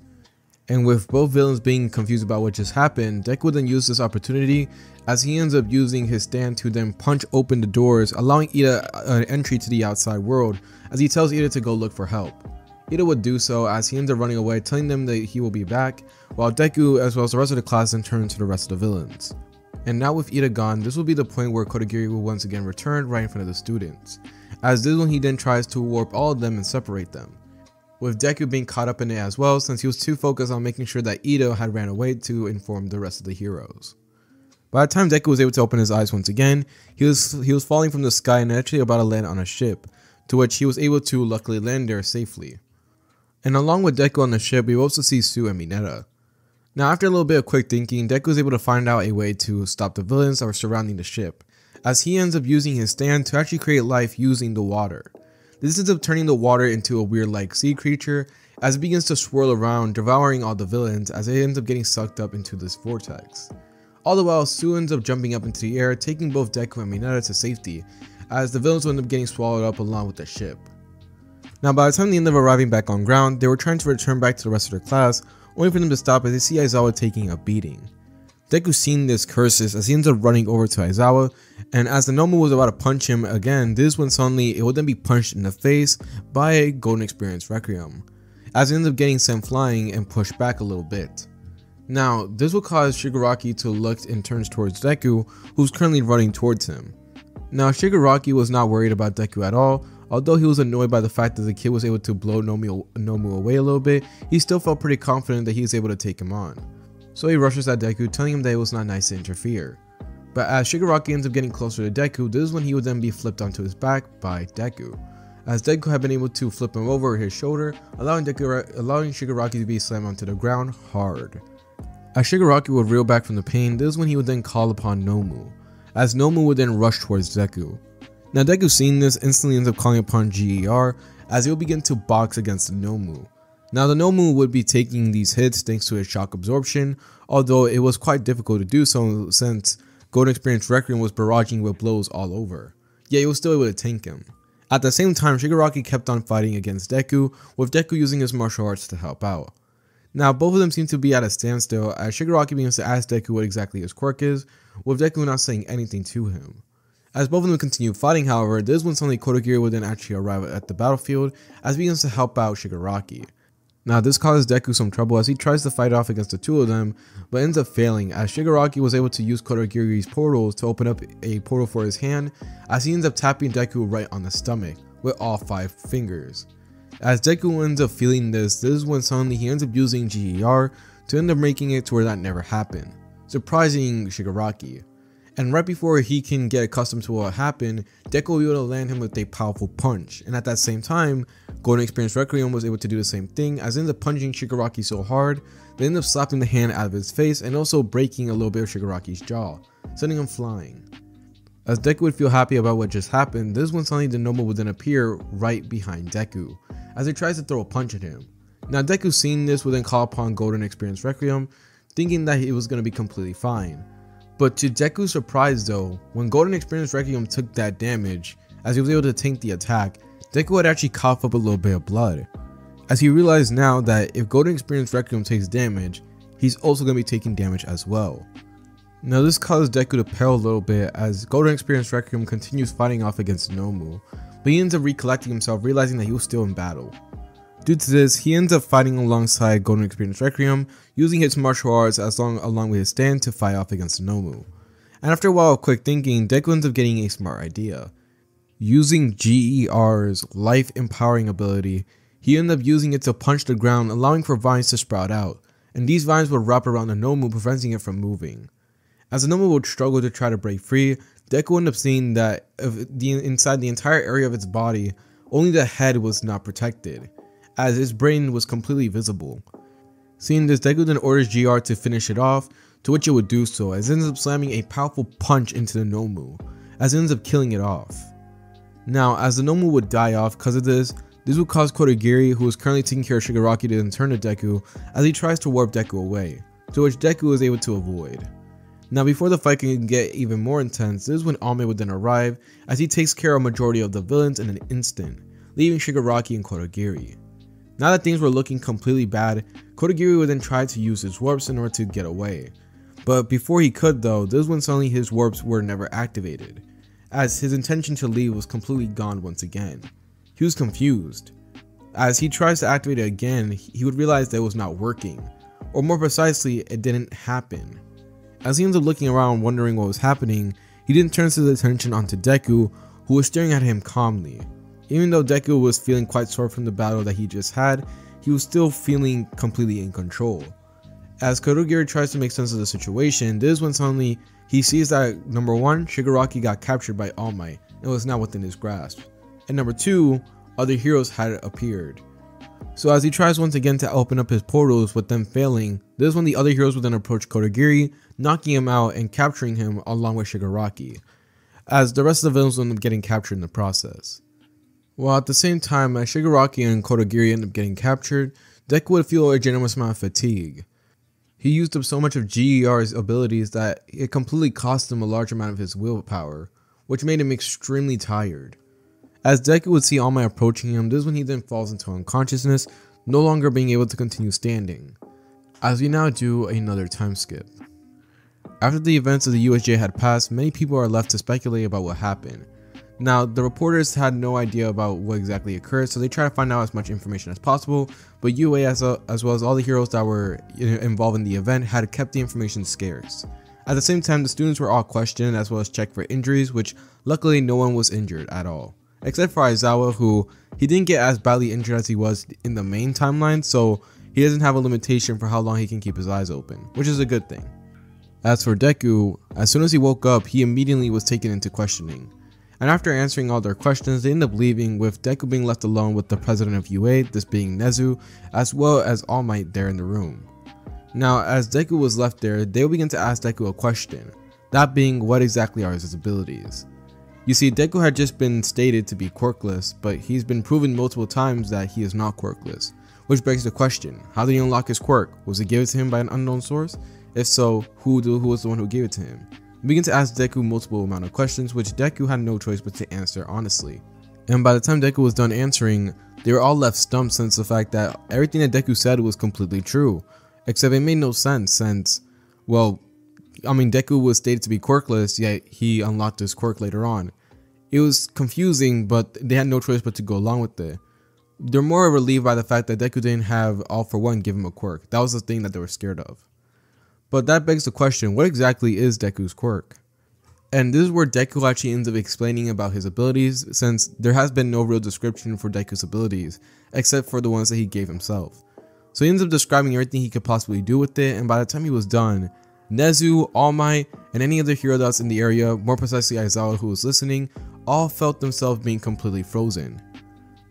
And with both villains being confused about what just happened, Deku would then use this opportunity as he ends up using his stand to then punch open the doors, allowing Ida an entry to the outside world, as he tells Ida to go look for help. Ida would do so as he ends up running away, telling them that he will be back, while Deku as well as the rest of the class then turn to the rest of the villains. And now with Ida gone, this will be the point where Kodagiri will once again return right in front of the students, as this is when he then tries to warp all of them and separate them, with Deku being caught up in it as well since he was too focused on making sure that Ida had ran away to inform the rest of the heroes. By the time Deku was able to open his eyes once again, he was falling from the sky and actually about to land on a ship, to which he was able to luckily land there safely. And along with Deku on the ship, we also see Tsu and Mineta. Now, after a little bit of quick thinking, Deku was able to find out a way to stop the villains that were surrounding the ship, as he ends up using his stand to actually create life using the water. This ends up turning the water into a weird like sea creature, as it begins to swirl around, devouring all the villains as it ends up getting sucked up into this vortex. All the while, Tsu ends up jumping up into the air, taking both Deku and Mineta to safety, as the villains will end up getting swallowed up along with the ship. Now, by the time they end up arriving back on ground, they were trying to return back to the rest of their class, only for them to stop as they see Aizawa taking a beating. Deku seeing this curses as he ends up running over to Aizawa, and as the Nomu was about to punch him again, this is when suddenly it would then be punched in the face by a Golden Experience Requiem, as he ends up getting sent flying and pushed back a little bit. Now, this will cause Shigaraki to look and turns towards Deku, who's currently running towards him. Now, Shigaraki was not worried about Deku at all. Although he was annoyed by the fact that the kid was able to blow Nomu away a little bit, he still felt pretty confident that he was able to take him on. So he rushes at Deku, telling him that it was not nice to interfere. But as Shigaraki ends up getting closer to Deku, this is when he would then be flipped onto his back by Deku, as Deku had been able to flip him over his shoulder, allowing Shigaraki to be slammed onto the ground hard. As Shigaraki would reel back from the pain, this is when he would then call upon Nomu, as Nomu would then rush towards Deku. Now Deku, seeing this, instantly ends up calling upon GER as he'll begin to box against the Nomu. Now the Nomu would be taking these hits thanks to his shock absorption, although it was quite difficult to do so since Golden Experience Requiem was barraging with blows all over, yet he was still able to tank him. At the same time, Shigaraki kept on fighting against Deku, with Deku using his martial arts to help out. Now both of them seem to be at a standstill as Shigaraki begins to ask Deku what exactly his quirk is, with Deku not saying anything to him. As both of them continue fighting, however, this is when suddenly Kodagiri would then actually arrive at the battlefield as he begins to help out Shigaraki. Now this causes Deku some trouble as he tries to fight off against the two of them, but ends up failing as Shigaraki was able to use Kodagiri's portals to open up a portal for his hand as he ends up tapping Deku right on the stomach with all 5 fingers. As Deku ends up feeling this is when suddenly he ends up using GER to end up making it to where that never happened, surprising Shigaraki. And right before he can get accustomed to what happened, Deku will be able to land him with a powerful punch, and at that same time, Golden Experience Requiem was able to do the same thing as ends up punching Shigaraki so hard, they end up slapping the hand out of his face and also breaking a little bit of Shigaraki's jaw, sending him flying. As Deku would feel happy about what just happened, this is when suddenly the Nomu would then appear right behind Deku, as he tries to throw a punch at him. Now Deku, seeing this, would then call upon Golden Experience Requiem, thinking that it was going to be completely fine. But to Deku's surprise though, when Golden Experience Requiem took that damage, as he was able to tank the attack, Deku would actually cough up a little bit of blood, as he realized now that if Golden Experience Requiem takes damage, he's also going to be taking damage as well. Now this caused Deku to pale a little bit as Golden Experience Requiem continues fighting off against Nomu, but he ends up recollecting himself, realizing that he was still in battle. Due to this, he ends up fighting alongside Golden Experience Requiem, using his martial arts along with his stand to fight off against Nomu. And after a while of quick thinking, Deku ends up getting a smart idea. Using GER's life empowering ability, he ended up using it to punch the ground, allowing for vines to sprout out, and these vines would wrap around the Nomu, preventing it from moving. As the Nomu would struggle to try to break free, Deku ended up seeing that inside the entire area of its body, only the head was not protected, as its brain was completely visible. Seeing this, Deku then orders GR to finish it off, to which it would do so, as it ends up slamming a powerful punch into the Nomu, as it ends up killing it off. Now, as the Nomu would die off because of this would cause Kodagiri, who is currently taking care of Shigaraki, to then turn to Deku as he tries to warp Deku away, to which Deku is able to avoid. Now before the fight can get even more intense, this is when Ame would then arrive as he takes care of a majority of the villains in an instant, leaving Shigaraki and Kodagiri. Now that things were looking completely bad, Kodagiri would then try to use his warps in order to get away. But before he could though, this is when suddenly his warps were never activated, as his intention to leave was completely gone once again. He was confused. As he tries to activate it again, he would realize that it was not working, or more precisely, it didn't happen. As he ends up looking around wondering what was happening, he then turns his attention onto Deku, who was staring at him calmly. Even though Deku was feeling quite sore from the battle that he just had, he was still feeling completely in control. As Kodagiri tries to make sense of the situation, this is when suddenly he sees that number 1, Shigaraki got captured by All Might and was now within his grasp, and number 2, other heroes had appeared. So as he tries once again to open up his portals with them failing, this is when the other heroes would then approach Kodagiri, knocking him out and capturing him along with Shigaraki, as the rest of the villains would end up getting captured in the process. While at the same time, as Shigaraki and Kodagiri end up getting captured, Deku would feel a generous amount of fatigue. He used up so much of GER's abilities that it completely cost him a large amount of his willpower, which made him extremely tired. As Deku would see All Might approaching him, this is when he then falls into unconsciousness, no longer being able to continue standing. As we now do another time skip. After the events of the USJ had passed, many people are left to speculate about what happened. Now, the reporters had no idea about what exactly occurred, so they try to find out as much information as possible, but UA as well as all the heroes that were involved in the event had kept the information scarce. At the same time, the students were all questioned as well as checked for injuries, which luckily no one was injured at all. Except for Aizawa, who he didn't get as badly injured as he was in the main timeline, so he doesn't have a limitation for how long he can keep his eyes open, which is a good thing. As for Deku, as soon as he woke up, he immediately was taken into questioning. And after answering all their questions, they end up leaving, with Deku being left alone with the president of UA, this being Nezu, as well as All Might there in the room. Now, as Deku was left there, they will begin to ask Deku a question, that being what exactly are his abilities. You see, Deku had just been stated to be quirkless, but he's been proven multiple times that he is not quirkless. Which begs the question, how did he unlock his quirk? Was it given to him by an unknown source? If so, who was the one who gave it to him? We begin to ask Deku multiple amount of questions, which Deku had no choice but to answer honestly. And by the time Deku was done answering, they were all left stumped since the fact that everything that Deku said was completely true. Except it made no sense since, well, Deku was stated to be quirkless, yet he unlocked his quirk later on. It was confusing, but they had no choice but to go along with it. They're more relieved by the fact that Deku didn't have All For One give him a quirk. That was the thing that they were scared of. But that begs the question, what exactly is Deku's quirk? And this is where Deku actually ends up explaining about his abilities, since there has been no real description for Deku's abilities, except for the ones that he gave himself. So he ends up describing everything he could possibly do with it, and by the time he was done, Nezu, All Might, and any other hero that's in the area, more precisely Aizawa who was listening, all felt themselves being completely frozen.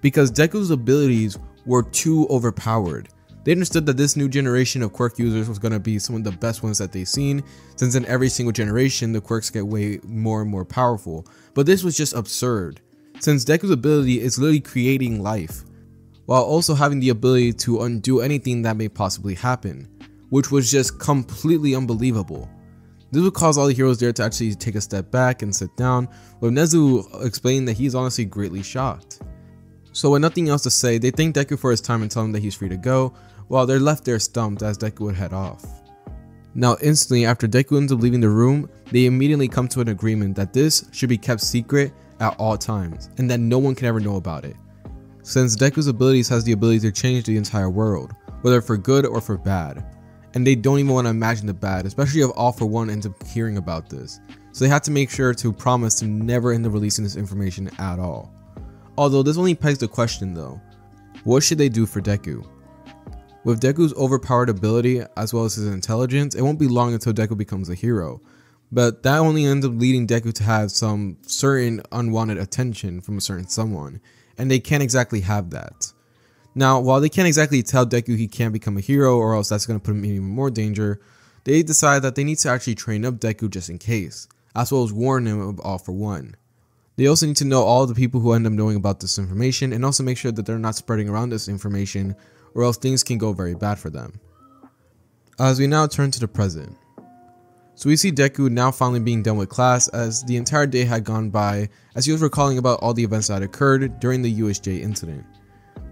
Because Deku's abilities were too overpowered. They understood that this new generation of quirk users was going to be some of the best ones that they've seen, since in every single generation the quirks get way more and more powerful. But this was just absurd, since Deku's ability is literally creating life, while also having the ability to undo anything that may possibly happen, which was just completely unbelievable. This would cause all the heroes there to actually take a step back and sit down, with Nezu explaining that he's honestly greatly shocked. So with nothing else to say, they thank Deku for his time and tell him that he's free to go, while they're left there stumped as Deku would head off. Now instantly after Deku ends up leaving the room, they immediately come to an agreement that this should be kept secret at all times, and that no one can ever know about it. Since Deku's abilities has the ability to change the entire world, whether for good or for bad. And they don't even want to imagine the bad, especially if All For One ends up hearing about this. So they had to make sure to promise to never end up releasing this information at all. Although this only begs the question though, what should they do for Deku? With Deku's overpowered ability as well as his intelligence, it won't be long until Deku becomes a hero. But that only ends up leading Deku to have some certain unwanted attention from a certain someone, and they can't exactly have that. Now, while they can't exactly tell Deku he can't become a hero or else that's going to put him in even more danger, they decide that they need to actually train up Deku just in case, as well as warn him of All For One. They also need to know all the people who end up knowing about this information and also make sure that they're not spreading around this information or else things can go very bad for them. As we now turn to the present. So we see Deku now finally being done with class as the entire day had gone by as he was recalling about all the events that occurred during the USJ incident.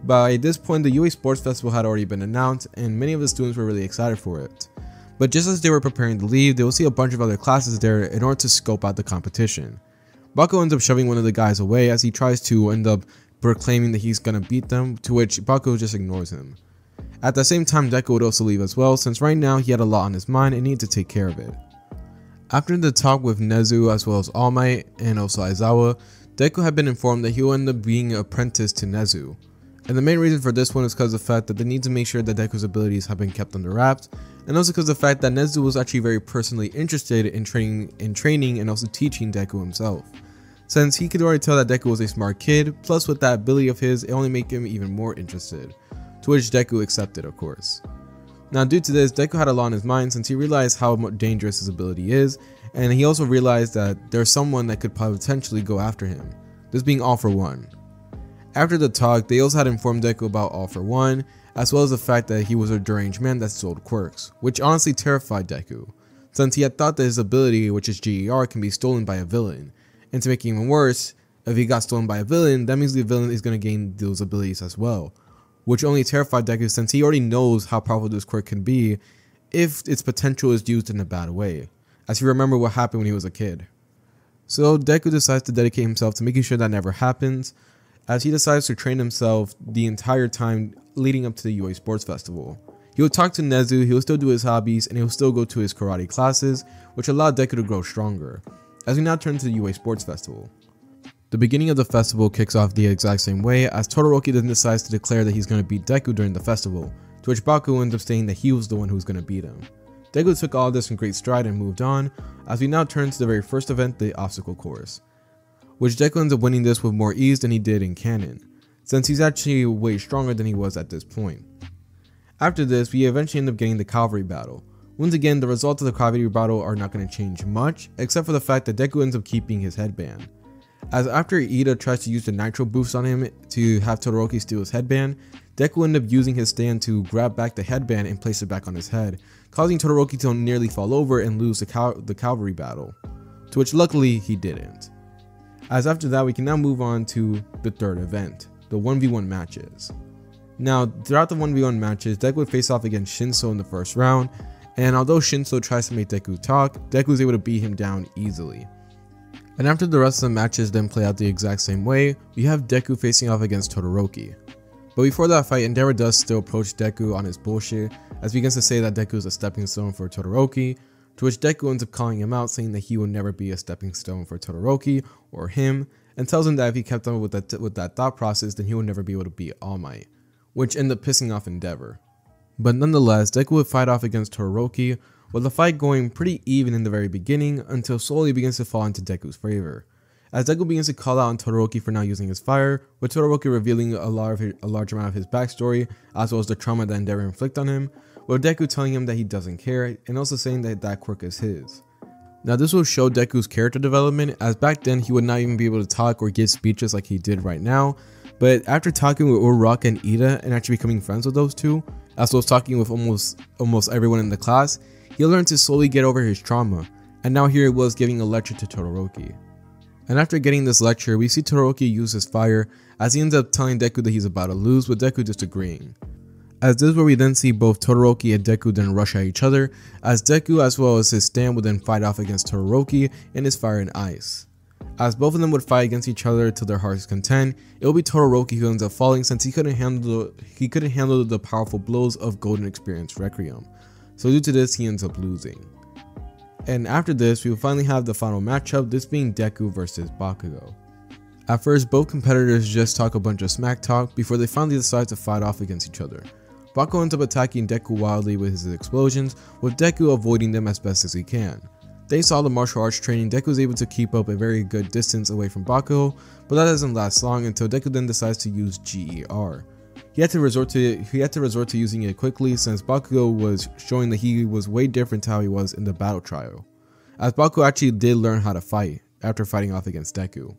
By this point the UA Sports Festival had already been announced and many of the students were really excited for it. But just as they were preparing to leave, they will see a bunch of other classes there in order to scope out the competition. Baku ends up shoving one of the guys away as he tries to end up proclaiming that he's gonna beat them, to which Baku just ignores him. At the same time, Deku would also leave as well, since right now he had a lot on his mind and needed to take care of it. After the talk with Nezu as well as All Might and also Aizawa, Deku had been informed that he will end up being apprenticed to Nezu. And the main reason for this one is because of the fact that they need to make sure that Deku's abilities have been kept under wraps, and also because of the fact that Nezu was actually very personally interested in training and also teaching Deku himself. Since he could already tell that Deku was a smart kid, plus with that ability of his, it only made him even more interested, to which Deku accepted of course. Now due to this, Deku had a lot on his mind since he realized how dangerous his ability is, and he also realized that there's someone that could potentially go after him, this being All For One. After the talk, they also had informed Deku about All For One, as well as the fact that he was a deranged man that sold quirks, which honestly terrified Deku, since he had thought that his ability, which is GER, can be stolen by a villain. And to make it even worse, if he got stolen by a villain, that means the villain is going to gain those abilities as well, which only terrified Deku since he already knows how powerful this quirk can be if its potential is used in a bad way, as he remembered what happened when he was a kid. So Deku decides to dedicate himself to making sure that never happens, as he decides to train himself the entire time leading up to the UA Sports Festival. He will talk to Nezu, he will still do his hobbies, and he will still go to his karate classes, which allowed Deku to grow stronger. As we now turn to the UA Sports Festival. The beginning of the festival kicks off the exact same way as Todoroki then decides to declare that he's going to beat Deku during the festival, to which Baku ends up saying that he was the one who was going to beat him. Deku took all of this in great stride and moved on, as we now turn to the very first event, the obstacle course, which Deku ends up winning this with more ease than he did in canon, since he's actually way stronger than he was at this point. After this, we eventually end up getting the cavalry battle. Once again, the results of the cavalry battle are not going to change much, except for the fact that Deku ends up keeping his headband. as after Ida tries to use the nitro boost on him to have Todoroki steal his headband, Deku ended up using his stand to grab back the headband and place it back on his head, causing Todoroki to nearly fall over and lose the cavalry battle, to which luckily he didn't. As after that, we can now move on to the third event, the 1v1 matches. Now, throughout the 1v1 matches, Deku would face off against Shinso in the first round, and although Shinso tries to make Deku talk, Deku is able to beat him down easily. And after the rest of the matches then play out the exact same way, we have Deku facing off against Todoroki. But before that fight, Endeavor does still approach Deku on his bullshit, as he begins to say that Deku is a stepping stone for Todoroki, to which Deku ends up calling him out, saying that he will never be a stepping stone for Todoroki or him, and tells him that if he kept on with that thought process, then he would never be able to beat All Might, which ended up pissing off Endeavor. But nonetheless, Deku would fight off against Todoroki, with the fight going pretty even in the very beginning until slowly begins to fall into Deku's favor, as Deku begins to call out on Todoroki for not using his fire, with Todoroki revealing a large amount of his backstory as well as the trauma that Endeavor inflicted on him, with Deku telling him that he doesn't care and also saying that that quirk is his. Now this will show Deku's character development, as back then he would not even be able to talk or give speeches like he did right now, but after talking with Uraraka and Ida and actually becoming friends with those two, as well as talking with almost everyone in the class, he learned to slowly get over his trauma, and now here he was giving a lecture to Todoroki. And after getting this lecture, we see Todoroki use his fire, as he ends up telling Deku that he's about to lose, with Deku disagreeing. As this is where we then see both Todoroki and Deku then rush at each other, as Deku as well as his stand would then fight off against Todoroki and his fire and ice. As both of them would fight against each other to their heart's content, it will be Todoroki who ends up falling, since he couldn't handle the powerful blows of Golden Experience Requiem. So due to this, he ends up losing. And after this, we will finally have the final matchup, this being Deku versus Bakugo. At first, both competitors just talk a bunch of smack talk before they finally decide to fight off against each other. Bakugo ends up attacking Deku wildly with his explosions, with Deku avoiding them as best as he can. Thanks to all the martial arts training, Deku is able to keep up a very good distance away from Bakugo, but that doesn't last long until Deku then decides to use GER. He had to resort to using it quickly, since Bakugo was showing that he was way different to how he was in the battle trial, as Bakugo actually did learn how to fight after fighting off against Deku.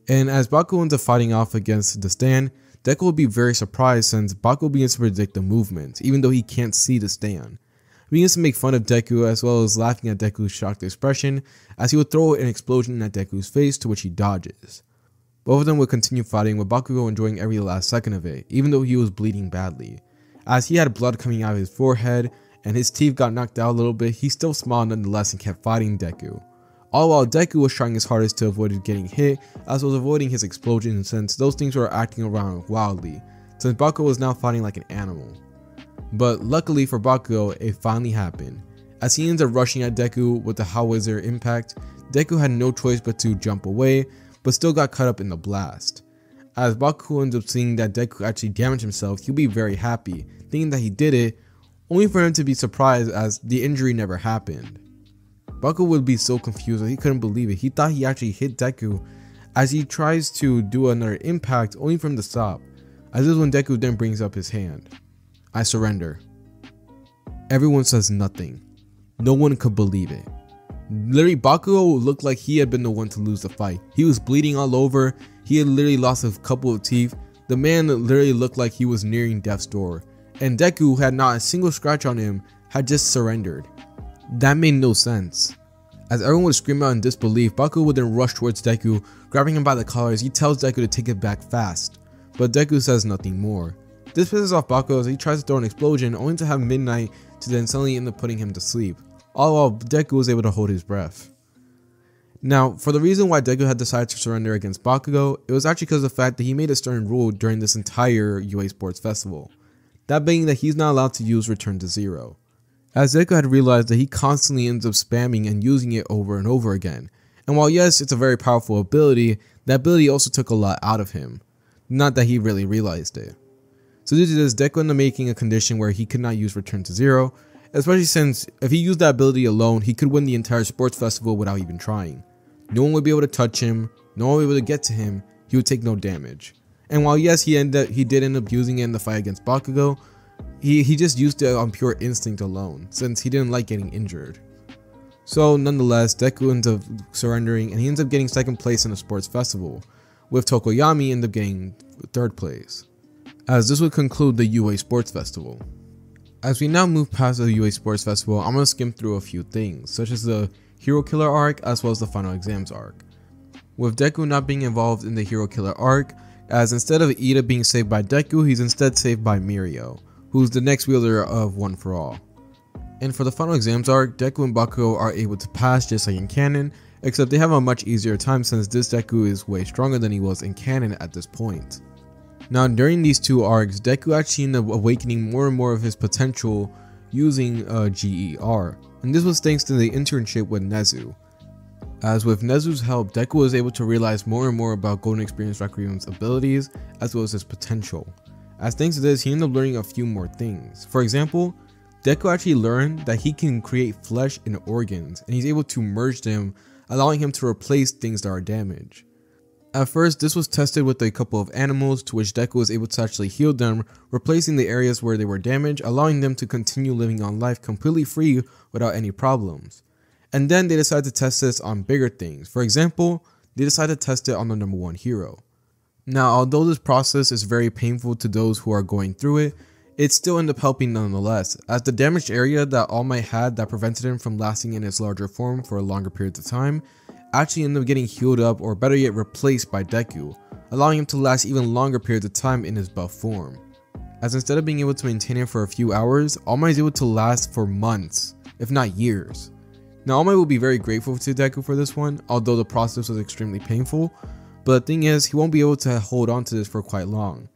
And as Bakugo ends up fighting off against the stand, Deku will be very surprised, since Bakugo begins to predict the movement, even though he can't see the stand. He begins to make fun of Deku, as well as laughing at Deku's shocked expression, as he would throw an explosion at Deku's face, to which he dodges. Both of them would continue fighting, with Bakugo enjoying every last second of it, even though he was bleeding badly. As he had blood coming out of his forehead, and his teeth got knocked out a little bit, he still smiled nonetheless and kept fighting Deku. All while Deku was trying his hardest to avoid getting hit, as well as avoiding his explosion, since those things were acting around wildly, since Bakugo was now fighting like an animal. But luckily for Bakugo, it finally happened. As he ends up rushing at Deku with the Howitzer impact, Deku had no choice but to jump away, but still got caught up in the blast. As Bakugo ends up seeing that Deku actually damaged himself, he'll be very happy, thinking that he did it, only for him to be surprised as the injury never happened. Bakugo would be so confused that he couldn't believe it. He thought he actually hit Deku, as he tries to do another impact only for him to stop, as this is when Deku then brings up his hand. I surrender. Everyone says nothing. No one could believe it. Literally, Bakugo looked like he had been the one to lose the fight. He was bleeding all over. He had literally lost a couple of teeth. The man literally looked like he was nearing death's door. And Deku, who had not a single scratch on him, had just surrendered. That made no sense. As everyone would scream out in disbelief, Bakugo would then rush towards Deku, grabbing him by the collar as he tells Deku to take it back fast. But Deku says nothing more. This pisses off Bakugo as he tries to throw an explosion, only to have Midnight to then suddenly end up putting him to sleep, all while Deku was able to hold his breath. Now, for the reason why Deku had decided to surrender against Bakugo, it was actually because of the fact that he made a stern rule during this entire UA Sports Festival, that being that he's not allowed to use Return to Zero, as Deku had realized that he constantly ends up spamming and using it over and over again, and while yes, it's a very powerful ability, that ability also took a lot out of him, not that he really realized it. So due to this, Deku ended up making a condition where he could not use Return to Zero, especially since if he used that ability alone, he could win the entire sports festival without even trying. No one would be able to touch him, no one would be able to get to him, he would take no damage. And while yes, he did end up using it in the fight against Bakugo, he just used it on pure instinct alone, since he didn't like getting injured. So nonetheless, Deku ends up surrendering and he ends up getting second place in the sports festival, with Tokoyami end up getting third place, as this would conclude the UA Sports Festival. As we now move past the UA Sports Festival, I'm going to skim through a few things, such as the Hero Killer arc as well as the Final Exams arc. With Deku not being involved in the Hero Killer arc, as instead of Ida being saved by Deku, he's instead saved by Mirio, who's the next wielder of One for All. And for the Final Exams arc, Deku and Bakugo are able to pass just like in canon, except they have a much easier time since this Deku is way stronger than he was in canon at this point. Now during these two arcs, Deku actually ended up awakening more and more of his potential using GER, and this was thanks to the internship with Nezu. As with Nezu's help, Deku was able to realize more and more about Golden Experience Requiem's abilities as well as his potential. As thanks to this, he ended up learning a few more things. For example, Deku actually learned that he can create flesh and organs, and he's able to merge them, allowing him to replace things that are damaged. At first, this was tested with a couple of animals, to which Deku was able to actually heal them, replacing the areas where they were damaged, allowing them to continue living on life completely free without any problems. And then they decided to test this on bigger things. For example, they decided to test it on the number 1 hero. Now, although this process is very painful to those who are going through it, it still ended up helping nonetheless, as the damaged area that All Might had that prevented him from lasting in its larger form for a longer period of time actually ended up getting healed up, or better yet replaced by Deku, allowing him to last even longer periods of time in his buff form. As instead of being able to maintain it for a few hours, All Might is able to last for months, if not years. Now All Might will be very grateful to Deku for this one, although the process was extremely painful, but the thing is, he won't be able to hold on to this for quite long.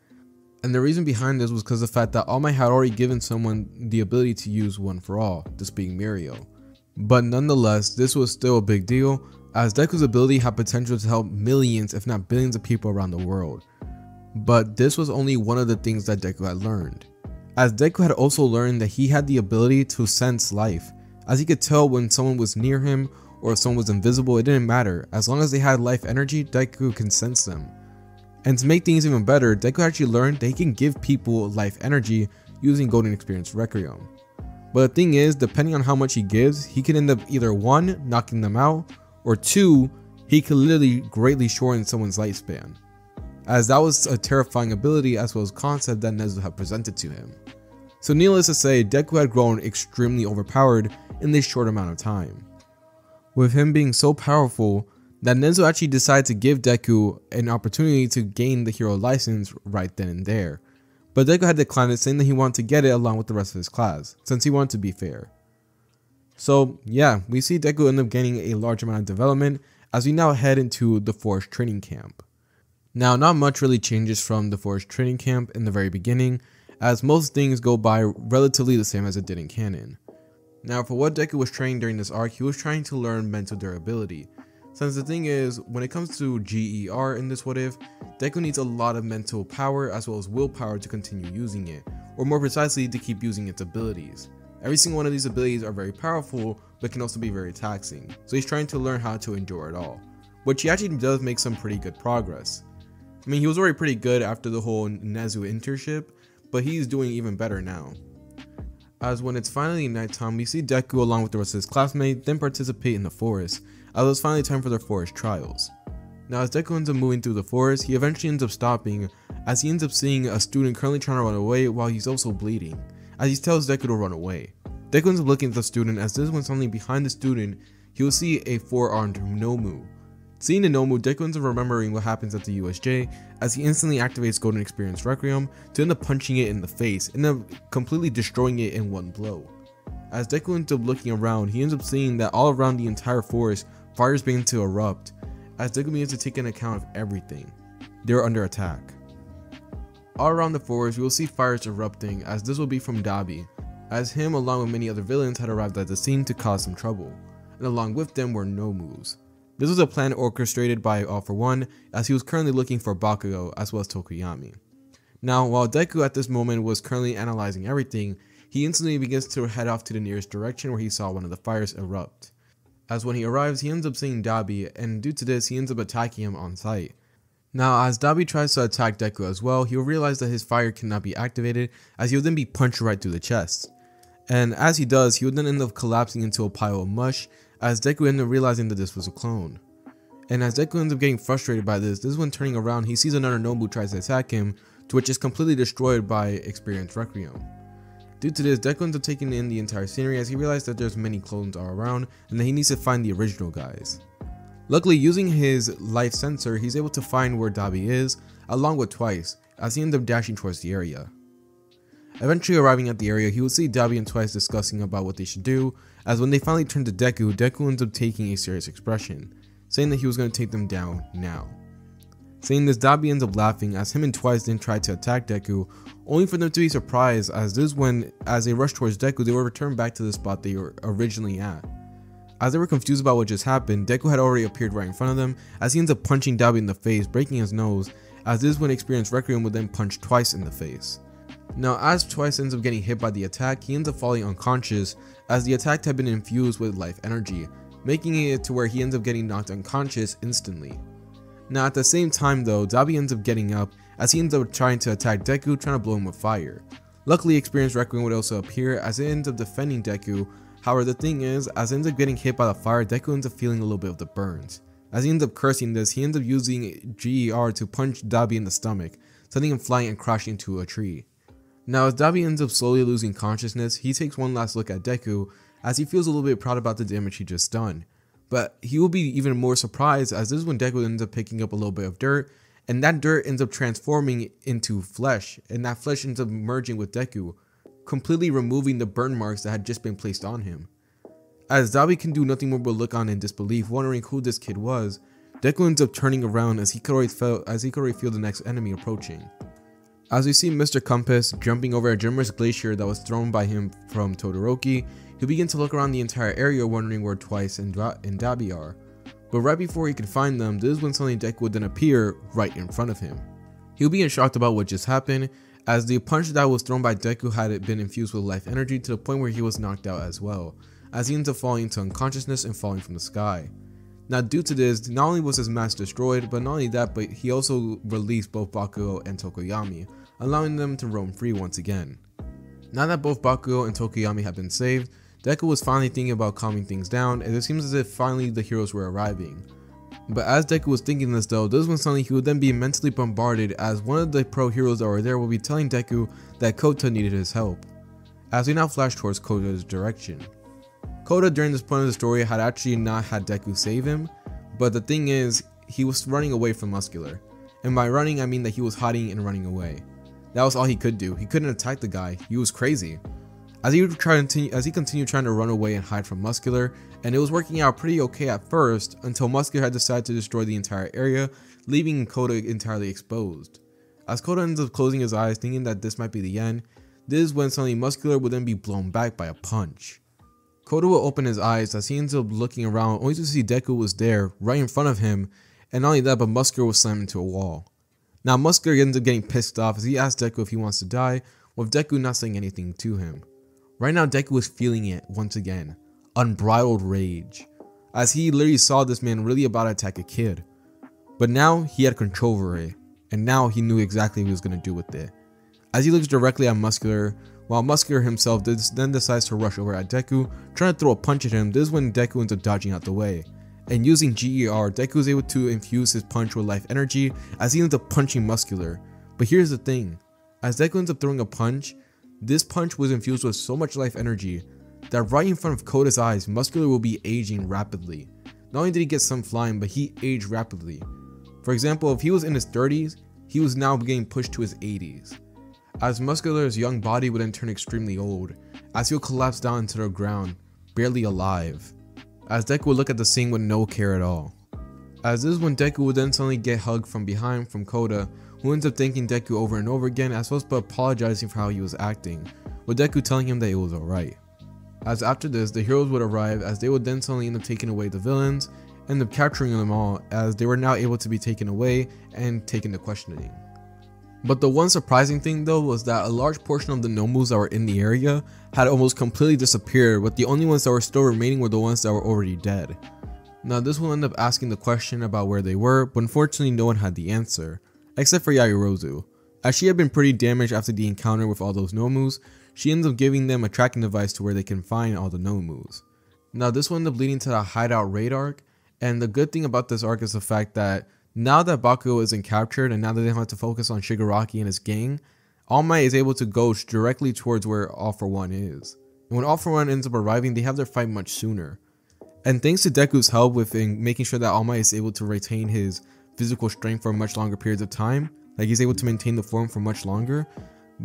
And the reason behind this was because of the fact that All Might had already given someone the ability to use One for All, this being Mirio. But nonetheless, this was still a big deal, as Deku's ability had potential to help millions if not billions of people around the world. But this was only one of the things that Deku had learned, as Deku had also learned that he had the ability to sense life, as he could tell when someone was near him or if someone was invisible. It didn't matter, as long as they had life energy, Deku can sense them. And to make things even better, Deku actually learned that he can give people life energy using Golden Experience Requiem. But the thing is, depending on how much he gives, he can end up either 1, knocking them out, or 2, he could literally greatly shorten someone's lifespan, as that was a terrifying ability as well as concept that Nezu had presented to him. So needless to say, Deku had grown extremely overpowered in this short amount of time, with him being so powerful that Nezu actually decided to give Deku an opportunity to gain the hero license right then and there. But Deku had declined it, saying that he wanted to get it along with the rest of his class, since he wanted to be fair. So yeah, we see Deku end up gaining a large amount of development as we now head into the Forest Training Camp. Now, not much really changes from the Forest Training Camp in the very beginning, as most things go by relatively the same as it did in canon. Now, for what Deku was training during this arc, he was trying to learn mental durability. Since the thing is, when it comes to GER in this what if, Deku needs a lot of mental power as well as willpower to continue using it, or more precisely, to keep using its abilities. Every single one of these abilities are very powerful, but can also be very taxing, so he's trying to learn how to endure it all, which he actually does make some pretty good progress. I mean, he was already pretty good after the whole Nezu internship, but he's doing even better now. As when it's finally nighttime, we see Deku along with the rest of his classmates then participate in the forest, as it was finally time for their forest trials. Now as Deku ends up moving through the forest, he eventually ends up stopping, as he ends up seeing a student currently trying to run away while he's also bleeding, as he tells Deku to run away. Deku ends up looking at the student, as this when suddenly behind the student, he will see a 4-armed Nomu. Seeing the Nomu, Deku ends up remembering what happens at the USJ, as he instantly activates Golden Experience Requiem to end up punching it in the face, and then completely destroying it in one blow. As Deku ends up looking around, he ends up seeing that all around the entire forest, fires begin to erupt, as Deku begins to take an account of everything. They are under attack. All around the forest, we will see fires erupting, as this will be from Dabi, as him along with many other villains had arrived at the scene to cause some trouble, and along with them were Nomus. This was a plan orchestrated by All For One, as he was currently looking for Bakugo as well as Tokoyami. Now, while Deku at this moment was currently analyzing everything, he instantly begins to head off to the nearest direction where he saw one of the fires erupt. As when he arrives, he ends up seeing Dabi, and due to this, he ends up attacking him on sight. Now, as Dabi tries to attack Deku as well, he will realize that his fire cannot be activated, as he will then be punched right through the chest. And as he does, he would then end up collapsing into a pile of mush, as Deku ended up realizing that this was a clone. And as Deku ends up getting frustrated by this is when turning around he sees another Nobu tries to attack him, to which is completely destroyed by experienced Requiem. Due to this, Deku ends up taking in the entire scenery as he realizes that there's many clones all around and that he needs to find the original guys. Luckily, using his life sensor, he's able to find where Dabi is, along with Twice, as he ends up dashing towards the area. Eventually arriving at the area, he will see Dabi and Twice discussing about what they should do, as when they finally turn to Deku, Deku ends up taking a serious expression, saying that he was going to take them down now. Saying this, Dabi ends up laughing as him and Twice then try to attack Deku, only for them to be surprised as this is when, as they rush towards Deku, they will return back to the spot they were originally at. As they were confused about what just happened, Deku had already appeared right in front of them as he ends up punching Dabi in the face, breaking his nose, as this is when experienced Requiem would then punch Twice in the face. Now as Twice ends up getting hit by the attack, he ends up falling unconscious as the attack had been infused with life energy, making it to where he ends up getting knocked unconscious instantly. Now at the same time though, Dabi ends up getting up as he ends up trying to attack Deku, trying to blow him with fire. Luckily, experienced Requiem would also appear as it ends up defending Deku. However, the thing is, as he ends up getting hit by the fire, Deku ends up feeling a little bit of the burns. As he ends up cursing this, he ends up using GER to punch Dabi in the stomach, sending him flying and crashing into a tree. Now as Dabi ends up slowly losing consciousness, he takes one last look at Deku as he feels a little bit proud about the damage he just done. But he will be even more surprised as this is when Deku ends up picking up a little bit of dirt, and that dirt ends up transforming into flesh, and that flesh ends up merging with Deku, completely removing the burn marks that had just been placed on him. As Dabi can do nothing more but look on in disbelief, wondering who this kid was, Deku ends up turning around as he could already feel the next enemy approaching. As we see Mr. Compass jumping over a generous glacier that was thrown by him from Todoroki, he begins to look around the entire area wondering where Twice and Dabi are. But right before he could find them, this is when suddenly Deku would then appear right in front of him. He'll be shocked about what just happened, as the punch that was thrown by Deku had been infused with life energy to the point where he was knocked out as well, as he ends up falling into unconsciousness and falling from the sky. Now due to this, not only was his mask destroyed, but not only that, but he also released both Bakugo and Tokoyami, allowing them to roam free once again. Now that both Bakugo and Tokoyami have been saved, Deku was finally thinking about calming things down, and it seems as if finally the heroes were arriving. But as Deku was thinking this though, this is when suddenly he would then be mentally bombarded as one of the pro heroes that were there will be telling Deku that Kota needed his help. As we now flash towards Kota's direction. Kota during this point of the story had actually not had Deku save him, but the thing is, he was running away from Muscular. And by running I mean that he was hiding and running away. That was all he could do. He couldn't attack the guy, he was crazy. As he continued trying to run away and hide from Muscular, and it was working out pretty okay at first until Muscular had decided to destroy the entire area, leaving Kota entirely exposed. As Kota ends up closing his eyes thinking that this might be the end, this is when suddenly Muscular would then be blown back by a punch. Kota will open his eyes as he ends up looking around only to see Deku was there right in front of him, and not only that but Muscular was slammed into a wall. Now Muscular ends up getting pissed off as he asks Deku if he wants to die, with Deku not saying anything to him. Right now Deku was feeling it once again, unbridled rage, as he literally saw this man really about to attack a kid. But now he had control over it, and now he knew exactly what he was going to do with it. As he looks directly at Muscular, while Muscular himself then decides to rush over at Deku, trying to throw a punch at him, this is when Deku ends up dodging out the way. And using GER, Deku was able to infuse his punch with life energy as he ends up punching Muscular. But here's the thing, as Deku ends up throwing a punch, this punch was infused with so much life energy that right in front of Kota's eyes, Muscular will be aging rapidly. Not only did he get some flying, but he aged rapidly. For example, if he was in his 30s, he was now getting pushed to his 80s. As Muscular's young body would then turn extremely old, as he'll collapse down into the ground, barely alive. As Deku would look at the scene with no care at all. As this is when Deku would then suddenly get hugged from behind from Kota, who ends up thanking Deku over and over again as well as apologizing for how he was acting, with Deku telling him that it was alright. As after this, the heroes would arrive as they would then suddenly end up taking away the villains, end up capturing them all as they were now able to be taken away and taken to questioning. But the one surprising thing though was that a large portion of the Nomus that were in the area had almost completely disappeared, with the only ones that were still remaining were the ones that were already dead. Now this will end up asking the question about where they were, but unfortunately no one had the answer, except for Yaoyorozu. As she had been pretty damaged after the encounter with all those Nomus, she ends up giving them a tracking device to where they can find all the Nomus. Now this will end up leading to the hideout raid arc, and the good thing about this arc is the fact that now that Bakugo isn't captured and now that they don't have to focus on Shigaraki and his gang, All Might is able to go directly towards where All For One is. And when All For One ends up arriving, they have their fight much sooner. And thanks to Deku's help with making sure that All Might is able to retain his physical strength for much longer periods of time, like he's able to maintain the form for much longer,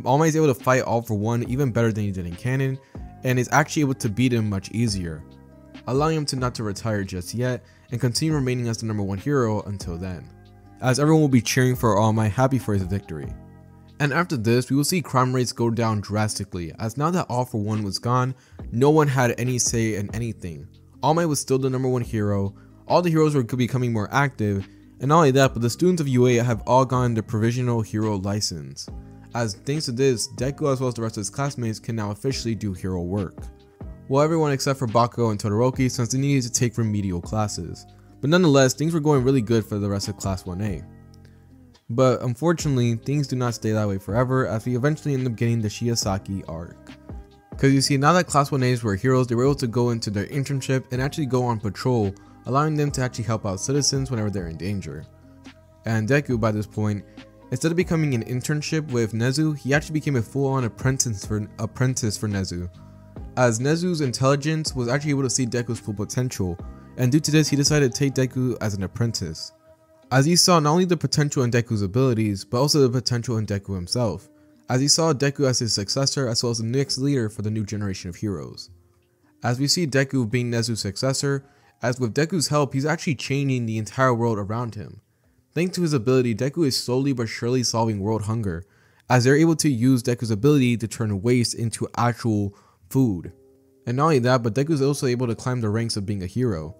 All Might is able to fight All For One even better than he did in canon, and is actually able to beat him much easier, allowing him to not to retire just yet and continue remaining as the #1 hero until then, as everyone will be cheering for All Might, happy for his victory. And after this, we will see crime rates go down drastically, as now that All For One was gone, no one had any say in anything. All Might was still the #1 hero, all the heroes were becoming more active, and not only that, but the students of UA have all gotten the provisional hero license, as thanks to this, Deku as well as the rest of his classmates can now officially do hero work. Well, everyone except for Bakugo and Todoroki, since they needed to take remedial classes. But nonetheless, things were going really good for the rest of Class 1A. But unfortunately, things do not stay that way forever, as we eventually end up getting the Shiosaki arc. Because you see, now that Class 1As were heroes, they were able to go into their internship and actually go on patrol, allowing them to actually help out citizens whenever they're in danger. And Deku, by this point, instead of becoming an internship with Nezu, he actually became a full-on apprentice for Nezu, as Nezu's intelligence was actually able to see Deku's full potential, and due to this, he decided to take Deku as an apprentice, as he saw not only the potential in Deku's abilities, but also the potential in Deku himself, as he saw Deku as his successor as well as the next leader for the new generation of heroes. As we see Deku being Nezu's successor, as with Deku's help, he's actually changing the entire world around him. Thanks to his ability, Deku is slowly but surely solving world hunger, as they're able to use Deku's ability to turn waste into actual food. And not only that, but Deku is also able to climb the ranks of being a hero,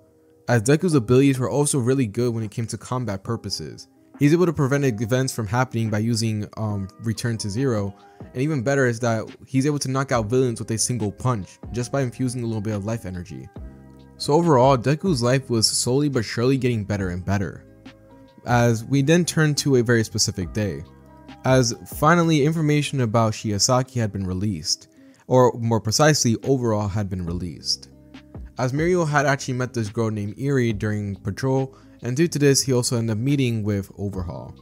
as Deku's abilities were also really good when it came to combat purposes. He's able to prevent events from happening by using Return to Zero, and even better is that he's able to knock out villains with a single punch, just by infusing a little bit of life energy. So overall, Deku's life was slowly but surely getting better and better. As we then turn to a very specific day, as finally information about Shiosaki had been released, or more precisely, overall had been released. As Mirio had actually met this girl named Eri during patrol, and due to this, he also ended up meeting with Overhaul.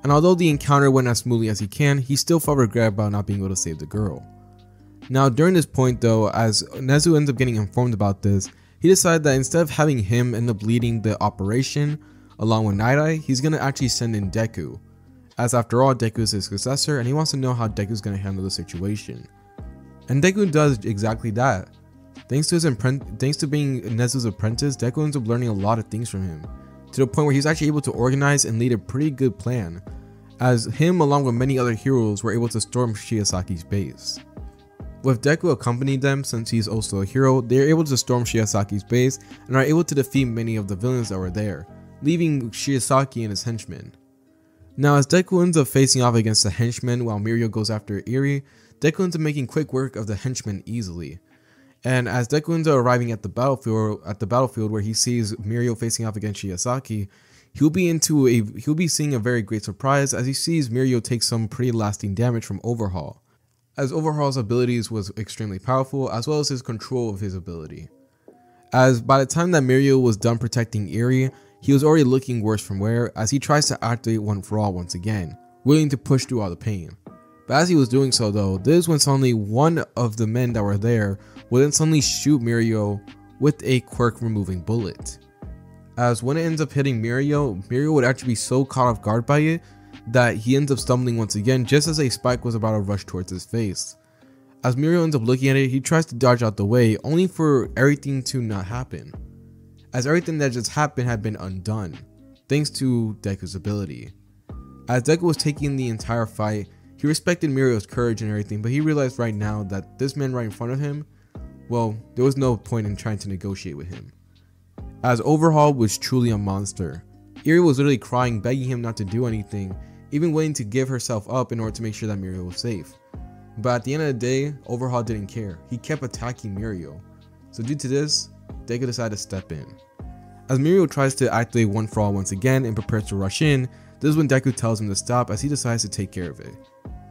And although the encounter went as smoothly as he can, he still felt regret about not being able to save the girl. Now during this point though, as Nezu ends up getting informed about this, he decided that instead of having him end up leading the operation along with Night Eye, he's gonna actually send in Deku, as after all, Deku is his successor and he wants to know how Deku's gonna handle the situation. And Deku does exactly that. Thanks to being Nezu's apprentice, Deku ends up learning a lot of things from him, to the point where he's actually able to organize and lead a pretty good plan, as him along with many other heroes were able to storm Shiosaki's base. With Deku accompanying them, since he's also a hero, they are able to storm Shiosaki's base and are able to defeat many of the villains that were there, leaving Shiosaki and his henchmen. Now as Deku ends up facing off against the henchmen while Mirio goes after Eri, Deku ends up making quick work of the henchmen easily. And as Deku ends up arriving at the battlefield where he sees Mirio facing off against Shiosaki, he'll be seeing a very great surprise as he sees Mirio take some pretty lasting damage from Overhaul, as Overhaul's abilities was extremely powerful as well as his control of his ability. As by the time that Mirio was done protecting Eri, he was already looking worse from wear as he tries to activate One For All once again, willing to push through all the pain. But as he was doing so though, this is when suddenly one of the men that were there would then suddenly shoot Mirio with a quirk removing bullet. As when it ends up hitting Mirio would actually be so caught off guard by it that he ends up stumbling once again just as a spike was about to rush towards his face. As Mirio ends up looking at it, he tries to dodge out the way only for everything to not happen, as everything that just happened had been undone, thanks to Deku's ability. As Deku was taking the entire fight, he respected Mirio's courage and everything, but he realized right now that this man right in front of him, well, there was no point in trying to negotiate with him, as Overhaul was truly a monster. Eri was literally crying, begging him not to do anything, even willing to give herself up in order to make sure that Mirio was safe. But at the end of the day, Overhaul didn't care. He kept attacking Mirio. So due to this, Deku decided to step in. As Mirio tries to activate One For All once again and prepares to rush in, this is when Deku tells him to stop as he decides to take care of it.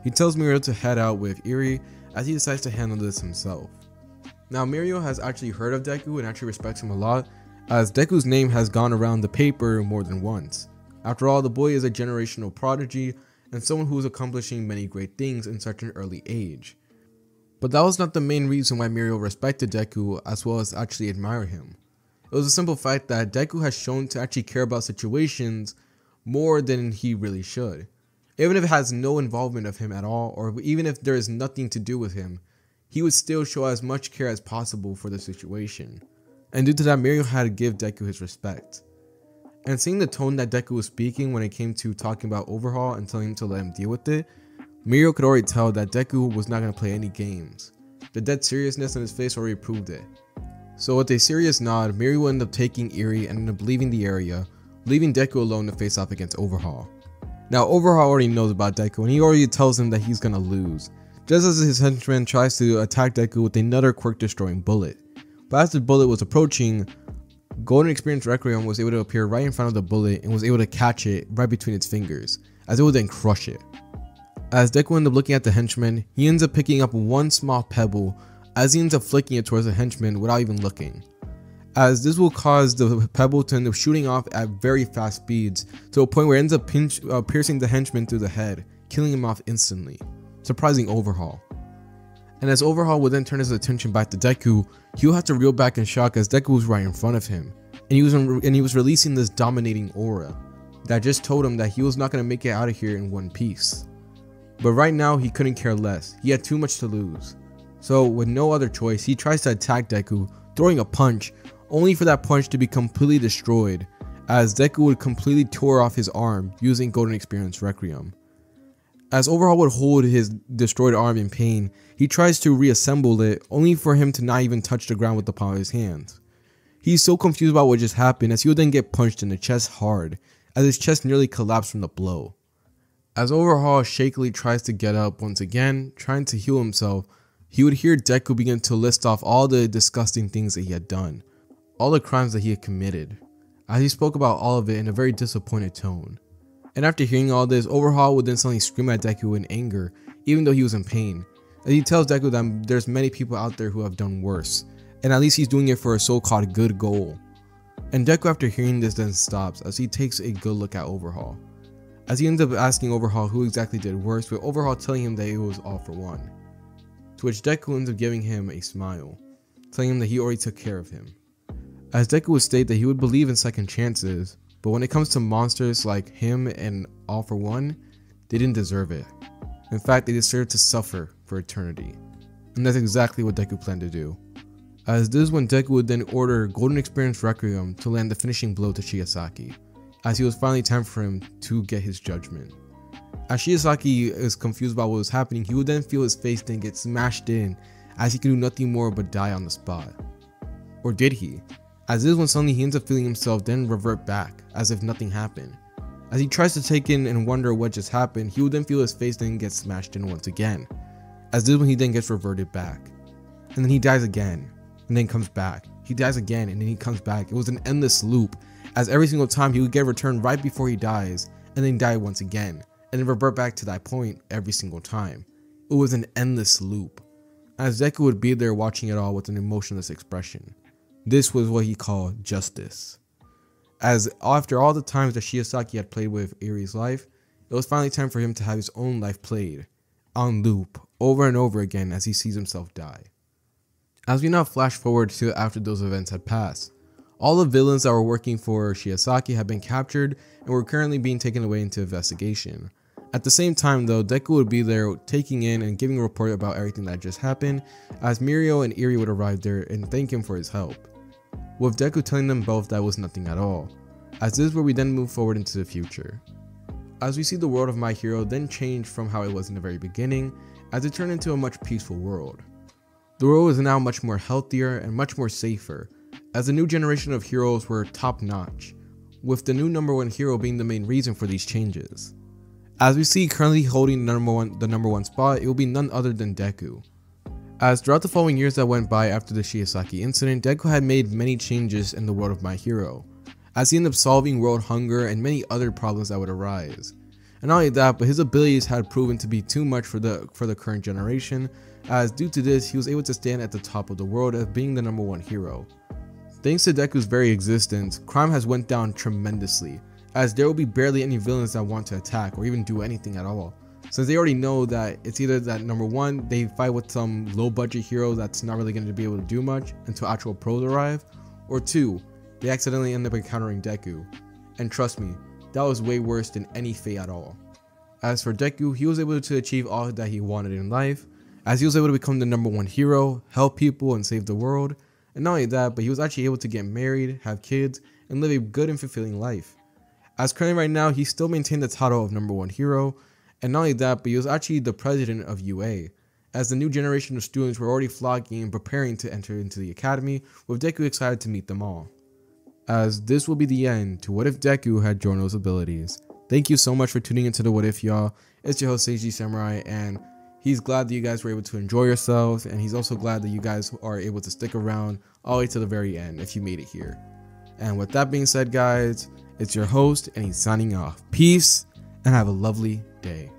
He tells Mirio to head out with Eri as he decides to handle this himself. Now Mirio has actually heard of Deku and actually respects him a lot, as Deku's name has gone around the paper more than once. After all, the boy is a generational prodigy and someone who is accomplishing many great things in such an early age. But that was not the main reason why Mirio respected Deku as well as actually admire him. It was a simple fact that Deku has shown to actually care about situations more than he really should. Even if it has no involvement of him at all, or even if there is nothing to do with him, he would still show as much care as possible for the situation. And due to that, Mirio had to give Deku his respect. And seeing the tone that Deku was speaking when it came to talking about Overhaul and telling him to let him deal with it, Mirio could already tell that Deku was not going to play any games. The dead seriousness on his face already proved it. So with a serious nod, Mirio ended up taking Eri and ended up leaving the area, leaving Deku alone to face off against Overhaul. Now Overhaul already knows about Deku and he already tells him that he's going to lose, just as his henchman tries to attack Deku with another quirk destroying bullet. But as the bullet was approaching, Golden Experience Requiem was able to appear right in front of the bullet and was able to catch it right between its fingers, as it would then crush it. As Deku ended up looking at the henchman, he ends up picking up one small pebble as he ends up flicking it towards the henchman without even looking, as this will cause the pebble to end up shooting off at very fast speeds to a point where it ends up piercing the henchman through the head, killing him off instantly, surprising Overhaul. And as Overhaul would then turn his attention back to Deku, he will have to reel back in shock as Deku was right in front of him, and he was releasing this dominating aura that just told him that he was not going to make it out of here in one piece. But right now he couldn't care less, he had too much to lose. So with no other choice, he tries to attack Deku, throwing a punch, only for that punch to be completely destroyed, as Deku would completely tear off his arm using Golden Experience Requiem. As Overhaul would hold his destroyed arm in pain, he tries to reassemble it, only for him to not even touch the ground with the palm of his hand. He's so confused about what just happened as he would then get punched in the chest hard, as his chest nearly collapsed from the blow. As Overhaul shakily tries to get up once again, trying to heal himself, he would hear Deku begin to list off all the disgusting things that he had done, all the crimes that he had committed, as he spoke about all of it in a very disappointed tone. And after hearing all this, Overhaul would then suddenly scream at Deku in anger, even though he was in pain, as he tells Deku that there's many people out there who have done worse, and at least he's doing it for a so-called good goal. And Deku, after hearing this, then stops as he takes a good look at Overhaul, as he ends up asking Overhaul who exactly did worse, with Overhaul telling him that it was All For One. To which Deku ends up giving him a smile, telling him that he already took care of him. As Deku would state that he would believe in second chances, but when it comes to monsters like him and All For One, they didn't deserve it. In fact, they deserve to suffer for eternity. And that's exactly what Deku planned to do. As this is when Deku would then order Golden Experience Requiem to land the finishing blow to Shigasaki, as it was finally time for him to get his judgment. As Shigasaki is confused about what was happening, he would then feel his face then get smashed in, as he could do nothing more but die on the spot. Or did he? As this is when suddenly he ends up feeling himself then revert back, as if nothing happened. As he tries to take in and wonder what just happened, he would then feel his face then get smashed in once again, as this is when he then gets reverted back. And then he dies again, and then comes back. He dies again, and then he comes back. It was an endless loop, as every single time he would get returned right before he dies, and then die once again, and then revert back to that point every single time. It was an endless loop, as Deku would be there watching it all with an emotionless expression. This was what he called justice. As after all the times that Shigasaki had played with Eri's life, it was finally time for him to have his own life played, on loop, over and over again as he sees himself die. As we now flash forward to after those events had passed, all the villains that were working for Shigasaki had been captured and were currently being taken away into investigation. At the same time though, Deku would be there taking in and giving a report about everything that just happened, as Mirio and Eri would arrive there and thank him for his help, with Deku telling them both that was nothing at all, as this is where we then move forward into the future. As we see the world of My Hero then change from how it was in the very beginning, as it turned into a much peaceful world. The world is now much more healthier and much more safer, as the new generation of heroes were top notch, with the new #1 hero being the main reason for these changes. As we see currently holding the number one spot, it will be none other than Deku. As throughout the following years that went by after the Shigasaki incident, Deku had made many changes in the world of My Hero, as he ended up solving world hunger and many other problems that would arise, And not only that, but his abilities had proven to be too much for the current generation, as due to this, he was able to stand at the top of the world as being the #1 hero. Thanks to Deku's very existence, crime has went down tremendously, as there will be barely any villains that want to attack or even do anything at all, since they already know that it's either that #1, they fight with some low budget hero that's not really going to be able to do much until actual pros arrive, or 2, they accidentally end up encountering Deku. And trust me, that was way worse than any fate at all. As for Deku, he was able to achieve all that he wanted in life, as he was able to become the #1 hero, help people and save the world, and not only that, but he was actually able to get married, have kids, and live a good and fulfilling life. As currently right now, he still maintained the title of #1 hero, and not only that, but he was actually the president of UA, as the new generation of students were already flocking and preparing to enter into the academy, with Deku excited to meet them all. As this will be the end to What If Deku had Giorno's abilities. Thank you so much for tuning into the What If, y'all. It's your host Seiji Samurai, and he's glad that you guys were able to enjoy yourselves, and he's also glad that you guys are able to stick around all the way to the very end if you made it here. And with that being said, guys, it's your host, and he's signing off. Peace, and have a lovely day.